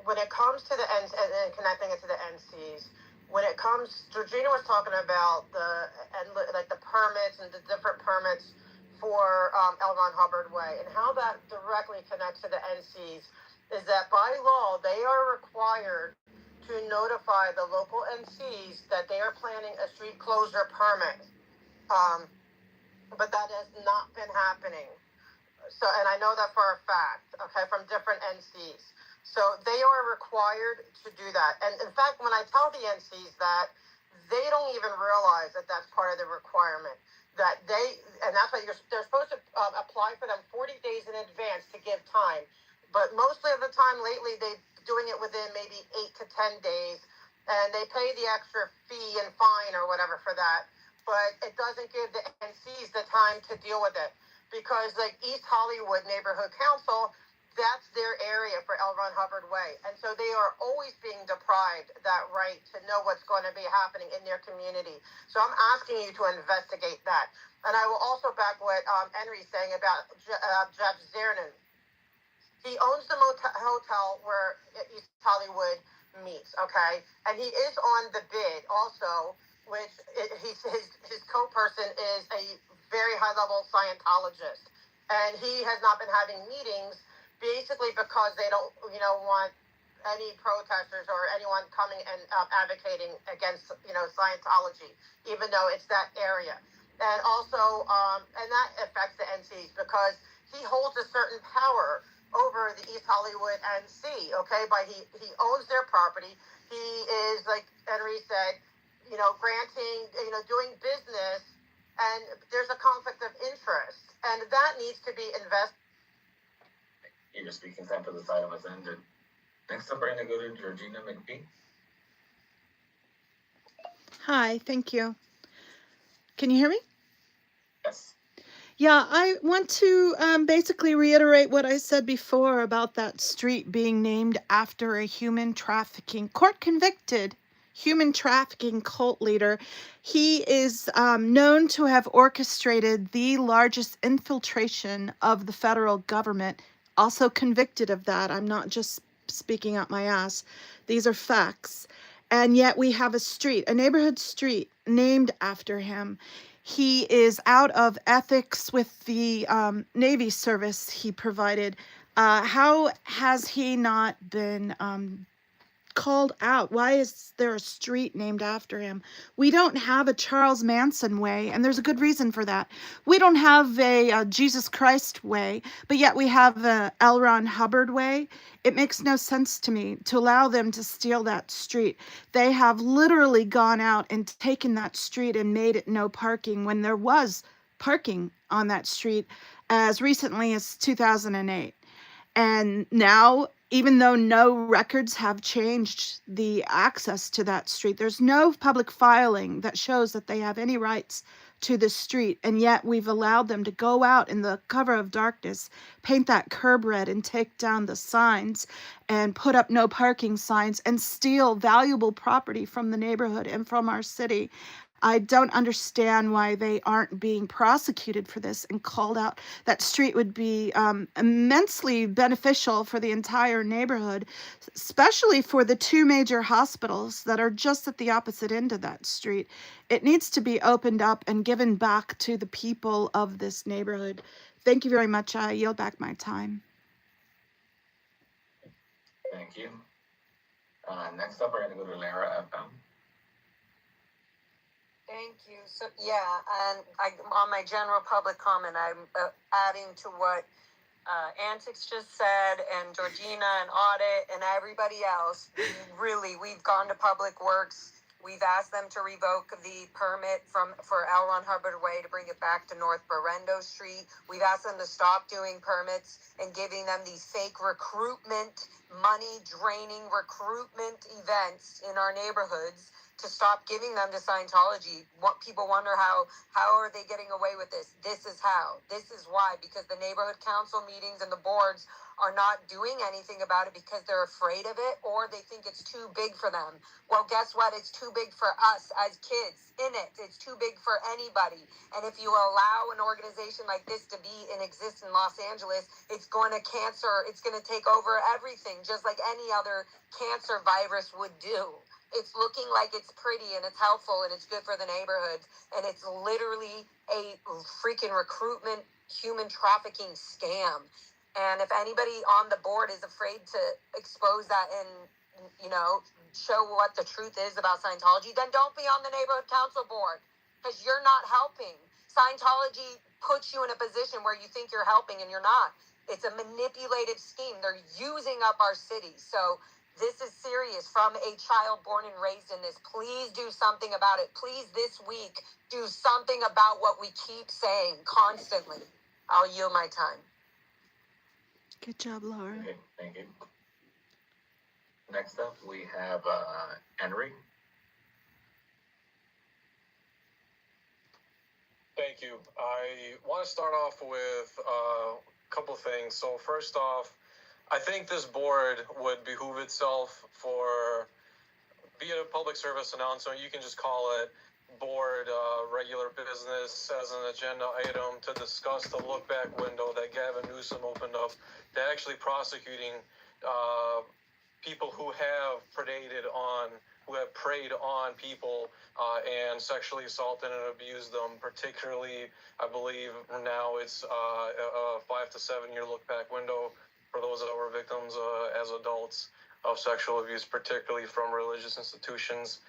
When it comes to the and connecting it to the NCs, when it comes, Georgina was talking about the permits and the different permits for L. Ron Hubbard Way, and how that directly connects to the NCs is that by law they are required to notify the local NCs that they are planning a street closure permit. But that has not been happening. So, and I know that for a fact, okay, from different NCs. So they are required to do that. And in fact, when I tell the NCs that, they don't even realize that that's part of the requirement. That and that's why they're supposed to apply for them 40 days in advance to give time. But mostly of the time lately, they're doing it within maybe 8 to 10 days, and they pay the extra fee and fine or whatever for that. but it doesn't give the NCs the time to deal with it, because like East Hollywood Neighborhood Council, that's their area for L. Ron Hubbard Way, and so they are always being deprived that right to know what's going to be happening in their community. So I'm asking you to investigate that. And I will also back what Henry's saying about Jeff Zernan. He owns the hotel where East Hollywood meets, okay? And he is on the bid also, which his co-person is a very high-level Scientologist. And he has not been having meetings basically because they don't, want any protesters or anyone coming and advocating against, Scientology, even though it's that area. And also, and that affects the NCs because he holds a certain power over the East Hollywood NC, okay? But he owns their property. He is, like Henry said, granting, doing business, and there's a conflict of interest, and that needs to be investigated. Your speaking time for this item has ended. Next up, we're going to go to Georgina McPhee. Hi, thank you. Can you hear me? Yes. Yeah, I want to basically reiterate what I said before about that street being named after a court convicted human trafficking cult leader. He is known to have orchestrated the largest infiltration of the federal government, also convicted of that. I'm not just speaking out my ass. These are facts. And yet we have a neighborhood street named after him. He is out of ethics with the Navy service he provided. How has he not been called out? Why is there a street named after him? We don't have a Charles Manson way, and there's a good reason for that. We don't have a Jesus Christ way, but yet we have a L. Ron Hubbard way. It makes no sense to me to allow them to steal that street. They have literally gone out and taken that street and made it no parking when there was parking on that street as recently as 2008. And now, even though no records have changed the access to that street, there's no public filing that shows that they have any rights to the street. And yet we've allowed them to go out in the cover of darkness, paint that curb red and take down the signs and put up no parking signs and steal valuable property from the neighborhood and from our city. I don't understand why they aren't being prosecuted for this and called out. That street would be immensely beneficial for the entire neighborhood, especially for the two major hospitals that are just at the opposite end of that street. It needs to be opened up and given back to the people of this neighborhood. Thank you very much. I yield back my time. Thank you. Next up, we're going to go to Lara FM. Thank you. So yeah, and on my general public comment, I'm adding to what Antics just said, and Georgina and Audit and everybody else. Really, we've gone to Public Works. We've asked them to revoke the permit for L. Ron Hubbard Way to bring it back to North Berendo Street. We've asked them to stop doing permits and giving them these fake recruitment, money-draining recruitment events in our neighborhoods, to stop giving them to Scientology. What people wonder how are they getting away with this? This is how. This is why. Because the neighborhood council meetings and the boards are not doing anything about it because they're afraid of it, or they think it's too big for them. Well, guess what? It's too big for us as kids in it. It's too big for anybody. And if you allow an organization like this to be in existence in Los Angeles, it's going to take over everything, just like any other cancer virus would do. It's looking like it's pretty and it's helpful and it's good for the neighborhoods, and it's literally a freaking recruitment, human trafficking scam. And if anybody on the board is afraid to expose that and, show what the truth is about Scientology, then don't be on the neighborhood council board, because you're not helping. Scientology puts you in a position where you think you're helping and you're not. It's a manipulative scheme. They're using up our city. So this is serious. From a child born and raised in this, please do something about it. Please, this week, do something about what we keep saying constantly. I'll yield my time. Good job, Laura. Okay, thank you. Next up, we have Henry. Thank you. I want to start off with a couple things. So first off, I think this board would behoove itself for, be it a public service announcement, you can just call it board regular business as an agenda item to discuss the look back window that Gavin Newsom opened up to actually prosecuting people who have preyed on people and sexually assaulted and abused them. Particularly, I believe now it's a 5 to 7 year look back window for those that were victims as adults of sexual abuse, particularly from religious institutions.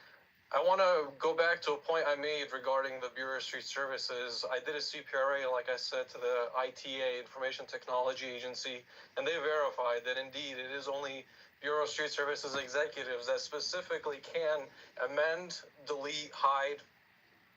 I want to go back to a point I made regarding the Bureau of Street Services. I did a CPRA, like I said, to the ITA, Information Technology Agency, and they verified that indeed it is only Bureau of Street Services executives that specifically can amend, delete, hide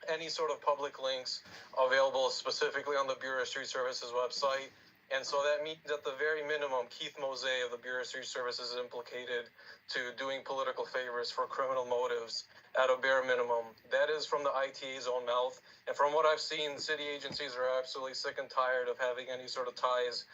any sort of public links available specifically on the Bureau of Street Services website. And so that means at the very minimum, Keith Mose of the Bureau of Street Services is implicated to doing political favors for criminal motives at a bare minimum. That is from the ITA's own mouth. And from what I've seen, city agencies are absolutely sick and tired of having any sort of ties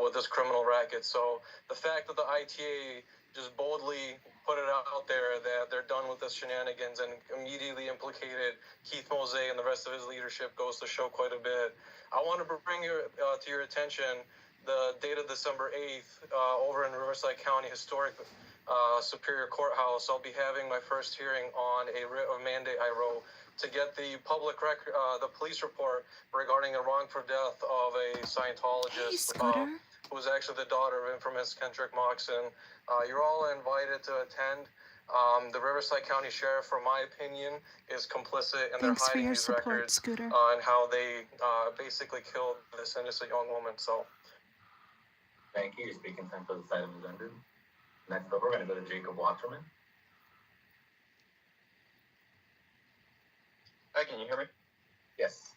with this criminal racket. So the fact that the ITA just boldly put it out there that they're done with this shenanigans and immediately implicated Keith Mose and the rest of his leadership goes to show quite a bit. I want to bring to your attention the date of December 8th over in Riverside County Historic Superior Courthouse. I'll be having my first hearing on a writ of mandate I wrote to get the public record, the police report regarding a wrongful death of a Scientologist who was actually the daughter of infamous Kendrick Moxon. You're all invited to attend. The Riverside County Sheriff, from my opinion, is complicit in their hiding these records and how they basically killed this innocent young woman. So, Thank you. You're speaking time for this item is ended. Next up, we're going to go to Jacob Wasserman. Hi, can you hear me? Yes.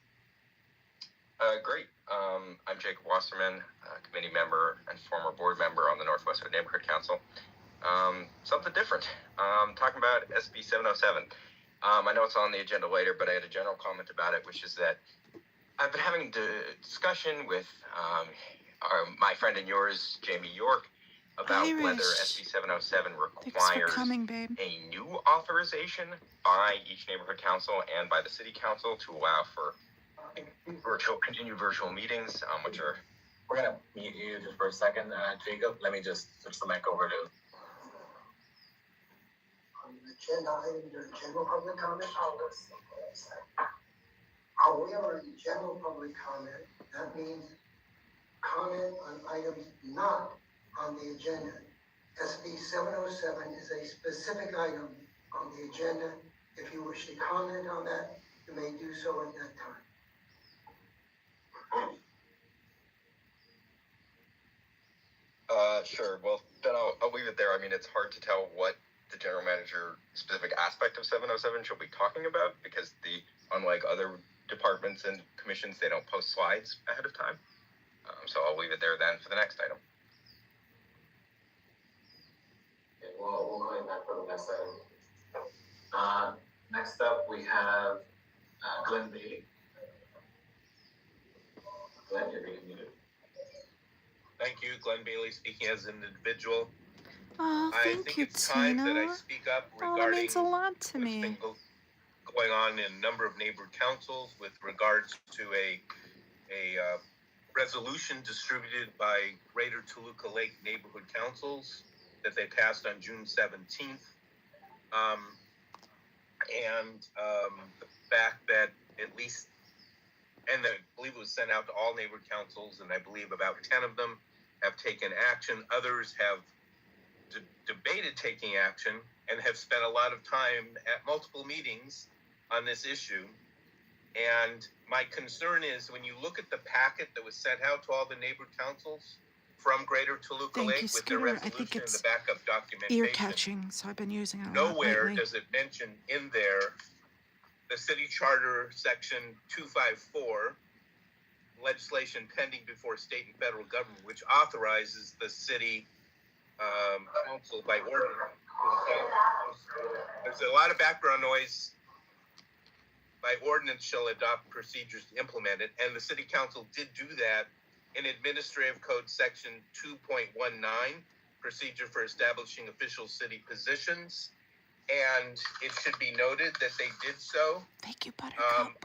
Great. I'm Jacob Wasserman, committee member and former board member on the Northwestern Neighborhood Council. Something different. Talking about SB 707. I know it's on the agenda later, but I had a general comment about it, which is that I've been having a discussion with my friend and yours, Jamie York, about whether SB 707 requires a new authorization by each neighborhood council and by the city council to allow for continued virtual meetings, which are... We're going to mute you just for a second, Jacob. Let me just switch the mic over to... On the agenda item during general public comment, we are in general public comment. That means comment on items not on the agenda. SB 707 is a specific item on the agenda. If you wish to comment on that, you may do so at that time. Sure. Well, then I'll leave it there. I mean, it's hard to tell what the general manager specific aspect of 707 she'll be talking about because unlike other departments and commissions, they don't post slides ahead of time. So I'll leave it there then for the next item. Okay, we'll go ahead back for the next item. Next up, we have Glenn Bailey. Glenn, you're being muted. Thank you, Glenn Bailey, speaking as an individual. Oh, I think it's time that I speak up regarding that means a lot to me. What's been going on in a number of neighborhood councils with regards to a resolution distributed by Greater Toluca Lake Neighborhood Councils that they passed on June 17th. The fact that at least, and I believe it was sent out to all neighborhood councils, and I believe about 10 of them have taken action. Others have debated taking action and have spent a lot of time at multiple meetings on this issue. And my concern is when you look at the packet that was sent out to all the neighborhood councils from Greater Toluca Lake with their resolution and the backup documentation, ear catching, so I've been using it a lot nowhere lately. does it mention in there the city charter section 254, legislation pending before state and federal government, which authorizes the city council by ordinance. There's a lot of background noise, by ordinance shall adopt procedures to implement it. And the city council did do that in Administrative Code Section 2.19, procedure for establishing official city positions. And it should be noted that they did so. Thank you, Buttercup.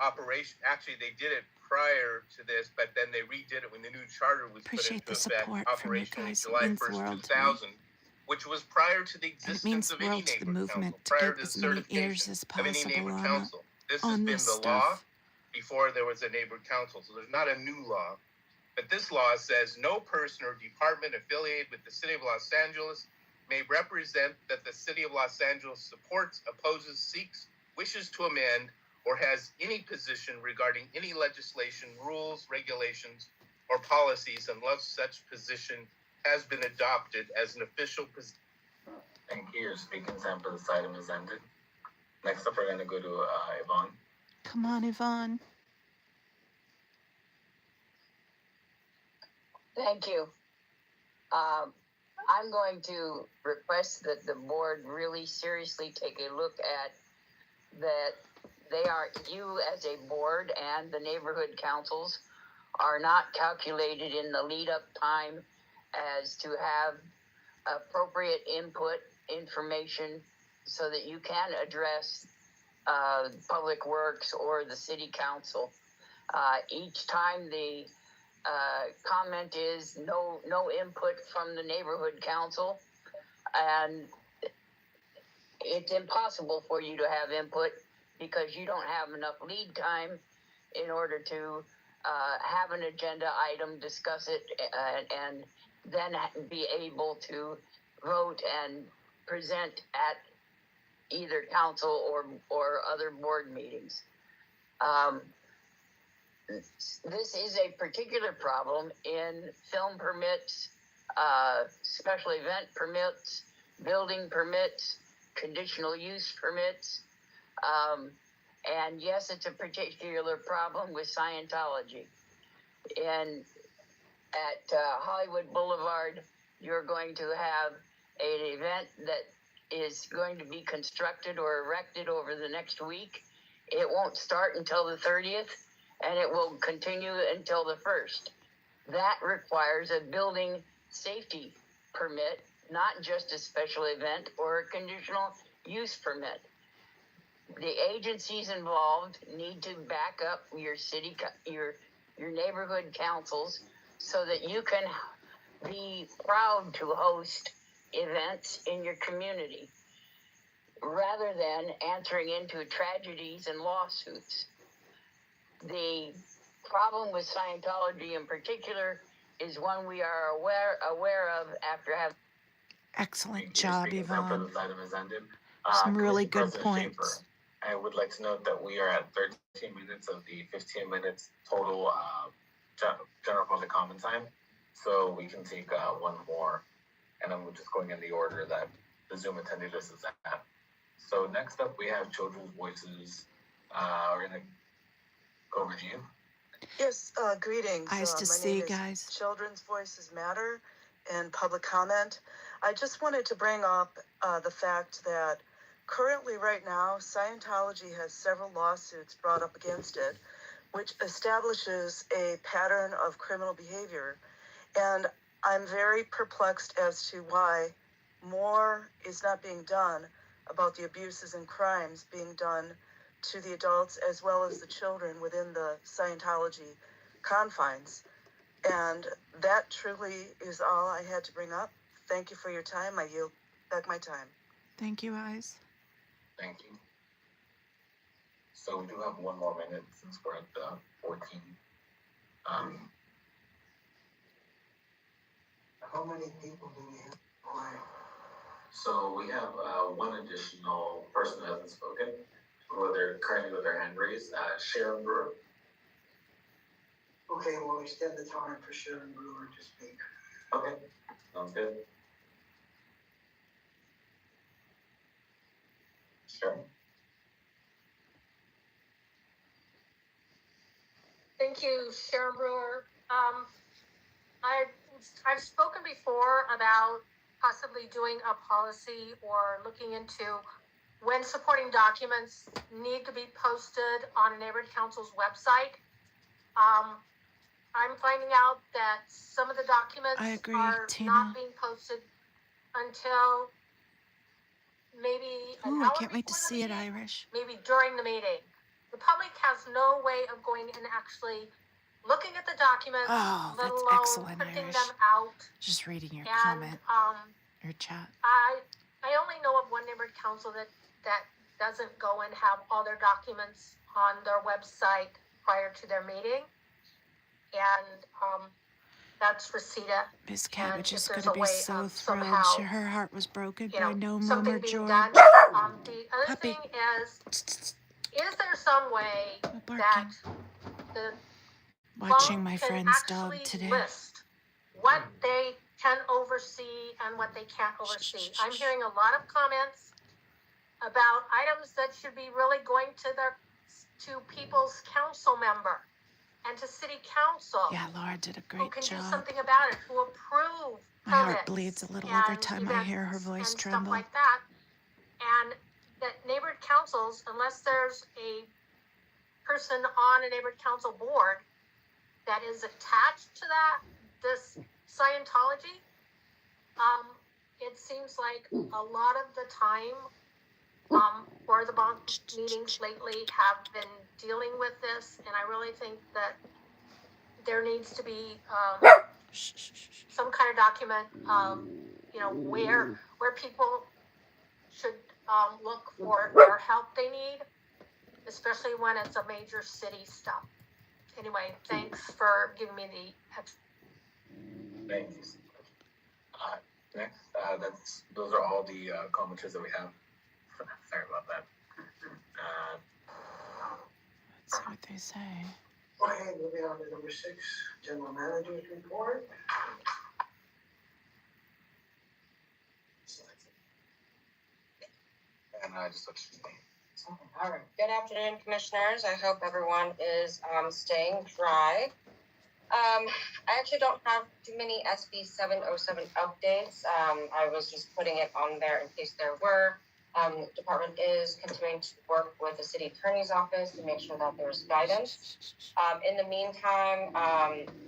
Actually, they did it prior to this, but then they redid it when the new charter was Appreciate put into the effect, support from you operational guys. It July means the 1st, world to me. 2000, which was prior to the And it means existence the of any world to the neighborhood movement council, to prior get to the as many ears certification as of any possible neighborhood on council. This has on been this the law stuff. before there was a neighborhood council, so there's not a new law. But this law says no person or department affiliated with the city of Los Angeles may represent that the city of Los Angeles supports, opposes, seeks, wishes to amend, or has any position regarding any legislation, rules, regulations, or policies unless such position has been adopted as an official position. Thank you. Your speaking time for this item is ended. Next up, we're going to go to Yvonne. Come on, Yvonne. Thank you. I'm going to request that the board really seriously take a look at that you as a board and the neighborhood councils are not calculated in the lead up time as to have appropriate input information so that you can address public works or the city council. Each time the comment is no input from the neighborhood council, and it's impossible for you to have input because you don't have enough lead time in order to have an agenda item, discuss it, and then be able to vote and present at either council or other board meetings. This is a particular problem in film permits, special event permits, building permits, conditional use permits. And yes, it's a particular problem with Scientology. And at Hollywood Boulevard, you're going to have an event that is going to be constructed or erected over the next week. It won't start until the 30th, and it will continue until the 1st. That requires a building safety permit, not just a special event or a conditional use permit. The agencies involved need to back up your city, your neighborhood councils so that you can be proud to host events in your community rather than answering into tragedies and lawsuits. The problem with Scientology in particular is one we are aware of after having. Excellent job, Yvonne. This item is ended. Some really good President points. Schaefer, I would like to note that we are at 13 minutes of the 15 minutes total general public comment time. So we can take one more, and I'm just going in the order that the Zoom attendee list is at. So next up, we have Children's Voices. We're going to go over to you. Yes, greetings. Eyes to my see, name is guys. Children's Voices Matter and Public Comment. I just wanted to bring up the fact that currently right now, Scientology has several lawsuits brought up against it, which establishes a pattern of criminal behavior. And I'm very perplexed as to why more is not being done about the abuses and crimes being done to the adults as well as the children within the Scientology confines. And that truly is all I had to bring up. Thank you for your time. I yield back my time. Thank you, Eyes. Thank you. So we do have one more minute since we're at the 14. How many people do we have? So we have one additional person who hasn't spoken, who they're currently with their hand raised, Sharon Brewer. Okay, we'll extend the time for Sharon Brewer to speak. Okay, sounds good. Sharon? Thank you, Sharon Brewer. I've spoken before about possibly doing a policy or looking into when supporting documents need to be posted on a neighborhood council's website. I'm finding out that some of the documents I agree, are Tina. not being posted until maybe an Ooh, I hour can't wait to before the see it, meeting, Irish. maybe during the meeting. The public has no way of going and actually looking at the documents, Oh, let that's alone excellent, printing Irish. them out. Just reading your And comment, your chat. I only know of one neighborhood council that doesn't go and have all their documents on their website prior to their meeting, and that's Reseda. Miss Cabbage And is if going there's to a be way so of thrilled. somehow, Her heart was broken you by know, no something Momer being George. done. The other Puppy. thing is there some way No barking. that the Watching phone my can friend's dog actually today. list what they can oversee and what they can't oversee? I'm hearing a lot of comments about items that should be really going to people's council member and to city council. Yeah, Laura did a Who great can do job. something about it, who approve My heart permits bleeds a little every and time I hear her events voice and tremble. stuff like that. And that neighborhood councils, unless there's a person on a neighborhood council board that is attached to this Scientology, it seems like a lot of the time, or the bond meetings lately have been dealing with this, and I really think that there needs to be some kind of document, where people should look for their help they need, especially when it's a major city stuff. Anyway, thanks for giving me the. Thank you so much. Next, those are all the commenters that we have. Sorry about that. Let's see what they say. Okay, moving on to number 6, general manager's report. And I just looked at me. All right. Good afternoon, commissioners. I hope everyone is staying dry. I actually don't have too many SB 707 updates. I was just putting it on there in case there were. Department is continuing to work with the city attorney's office to make sure that there's guidance. In the meantime,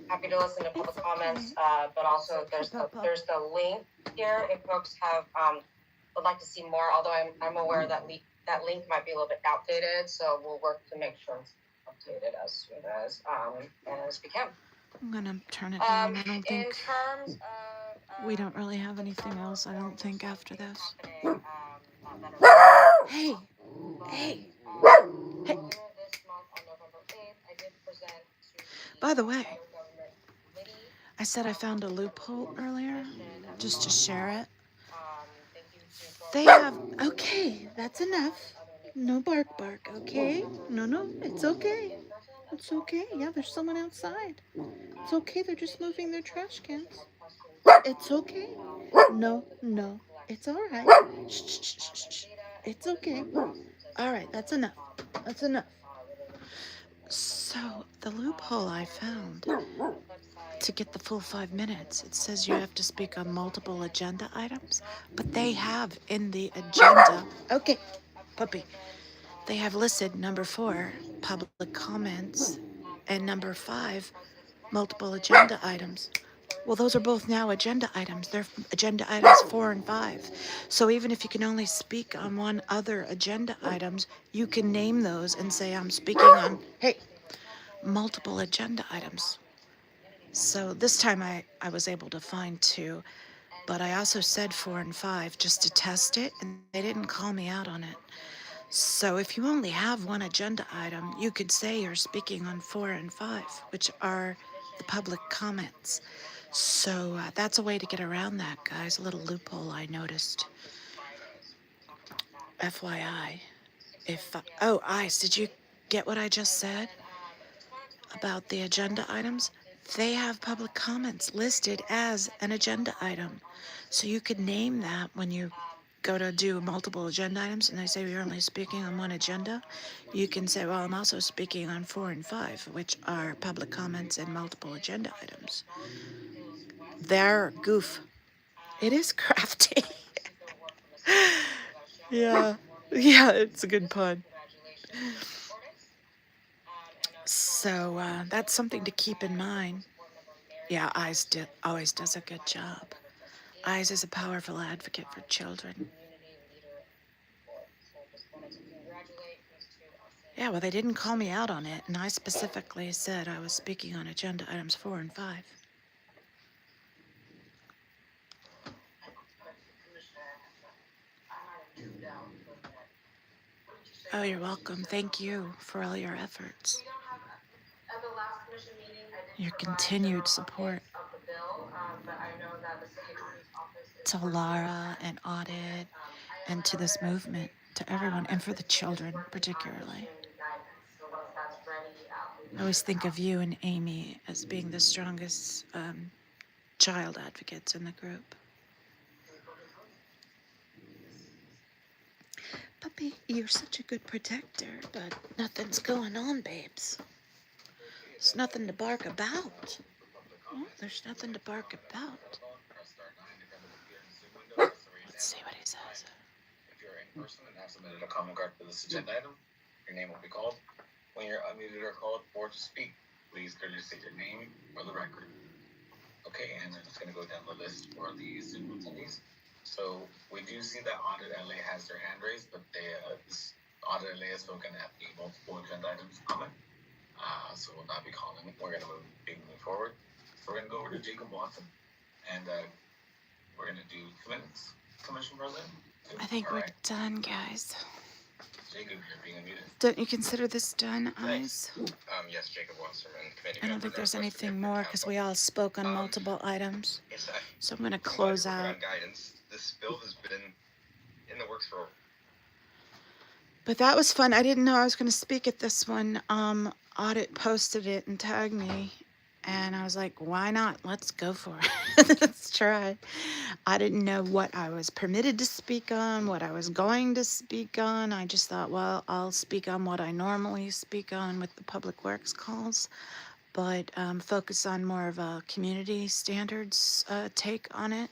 happy to listen to public comments, but also there's the link here if folks have would like to see more. Although I'm aware that link might be a little bit outdated, so we'll work to make sure it's updated as soon as we can. I'm going to turn it down. I don't In think terms of we don't really have anything else, I don't think, after this. Hey! Hey! Hey! By the way, I said I found a loophole earlier, just to share it. They have, okay, that's enough. No bark, okay? No, it's okay. It's okay. Yeah, there's someone outside. It's okay, they're just moving their trash cans. It's okay. No, it's all right. Shh. It's okay. All right, that's enough. So, the loophole I found to get the full 5 minutes, it says you have to speak on multiple agenda items, but they have in the agenda, okay, puppy, they have listed number 4, public comments, and number 5, multiple agenda items. Well, those are both now agenda items. They're agenda items 4 and 5. So even if you can only speak on one other agenda items, you can name those and say, I'm speaking on, hey, multiple agenda items. So this time I was able to find 2, but I also said 4 and 5 just to test it, and they didn't call me out on it. So if you only have one agenda item, you could say you're speaking on 4 and 5, which are the public comments. So that's a way to get around that, guys. A little loophole I noticed. FYI. Ice, did you get what I just said about the agenda items? They have public comments listed as an agenda item. So you could name that when you go to do multiple agenda items and they say you're only speaking on one agenda. You can say, well, I'm also speaking on 4 and 5, which are public comments and multiple agenda items. They're goof. It is crafty. Yeah. Yeah, it's a good pun. So that's something to keep in mind. Yeah, always does a good job. Eyes is a powerful advocate for children. Yeah, well, they didn't call me out on it, and I specifically said I was speaking on agenda items 4 and 5. Oh, you're welcome. Thank you for all your efforts. At the last commission meeting, I did Your provide continued general support updates of the bill, but I know that the city attorney's office is to working on Lara that. and Audit I am and to this unaware movement, to everyone, and for the children particularly. So once that's ready, we I always think of you and Amy as being the strongest child advocates in the group. Puppy, you're such a good protector, but nothing's going on, babes. There's nothing to bark about. Oh, there's nothing to bark about. Let's see what he says. If you're in person and have submitted a comment card for this agenda item, your name will be called. When you're unmuted or called for to speak, please clearly state your name for the record. Okay, and I'm just going to go down the list for the Zoom attendees. So we do see that Audit LA has their hand raised, but Audit LA has spoken at the multiple agenda items comment. So we'll not be calling it. We're going to be moving forward. So we're going to go over to Jacob Watson, and we're going to do 2 minutes. Commission President? I think we're done, guys. Jacob, you're being unmuted. Don't you consider this done, Eyes? Yes, Jacob Wasserman, committee I don't member, think there's Northwest anything Neighborhood more because Council. we all spoke on multiple items. Yes, So I'm going to I'm glad close you're working out. on guidance. This bill has been in the works for. But that was fun. I didn't know I was going to speak at this one. Audit posted it and tagged me. And I was like, why not? Let's go for it. Let's try. I didn't know what I was permitted to speak on, what I was going to speak on. I just thought, well, I'll speak on what I normally speak on with the public works calls, but focus on more of a community standards take on it.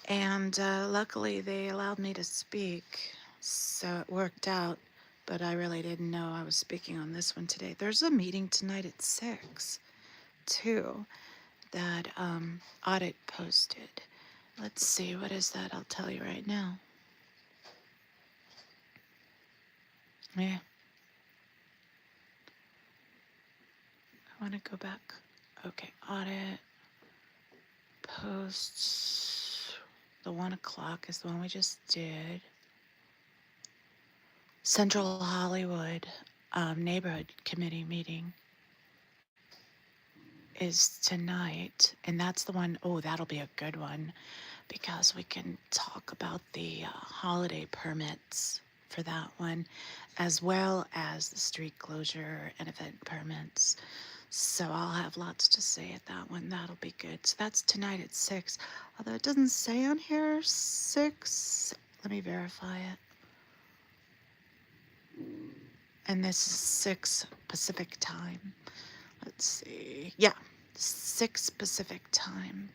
And luckily, they allowed me to speak, so it worked out. But I really didn't know I was speaking on this one today. There's a meeting tonight at 6, too, that Audit posted. Let's see, what is that? I'll tell you right now. Yeah. I want to go back. Okay, Audit posts. The 1 o'clock is the one we just did. Central Hollywood Neighborhood Committee meeting is tonight, and that's the one, oh, that'll be a good one because we can talk about the holiday permits for that one, as well as the street closure and event permits. So I'll have lots to say at that one. That'll be good. So that's tonight at 6. Although it doesn't say on here 6. Let me verify it. And this is 6 Pacific time. Let's see. Yeah, 6 Pacific time.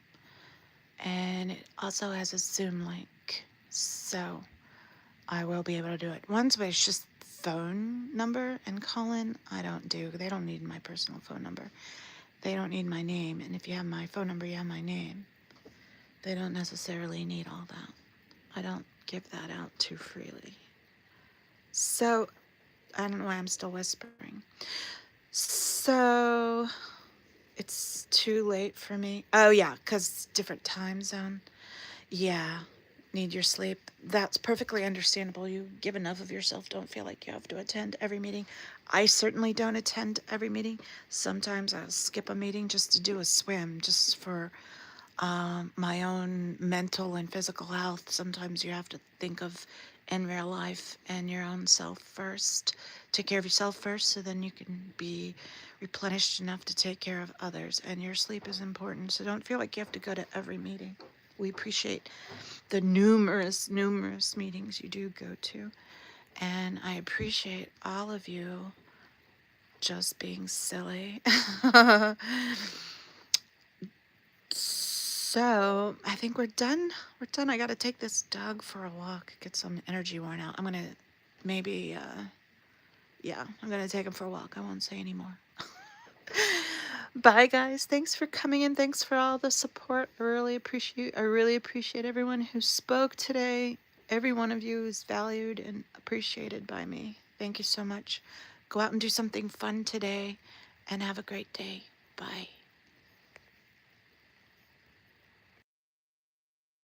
And it also has a Zoom link. So I will be able to do it. One's way is just phone number and call in. They don't need my personal phone number. They don't need my name. And if you have my phone number, you have my name. They don't necessarily need all that. I don't give that out too freely. So I don't know why I'm still whispering. So it's too late for me. Oh yeah, because different time zone. Yeah, need your sleep. That's perfectly understandable. You give enough of yourself, don't feel like you have to attend every meeting. I certainly don't attend every meeting. Sometimes I'll skip a meeting just to do a swim, just for my own mental and physical health. Sometimes you have to think of in real life and your own self first. Take care of yourself first so then you can be replenished enough to take care of others. And your sleep is important, so don't feel like you have to go to every meeting. We appreciate the numerous meetings you do go to. And I appreciate all of you just being silly. So I think we're done. I gotta take this dog for a walk, get some energy worn out. I'm gonna maybe, yeah, I'm going to take him for a walk. I won't say anymore. Bye, guys. Thanks for coming in. Thanks for all the support. I really appreciate everyone who spoke today. Every one of you is valued and appreciated by me. Thank you so much. Go out and do something fun today and have a great day. Bye.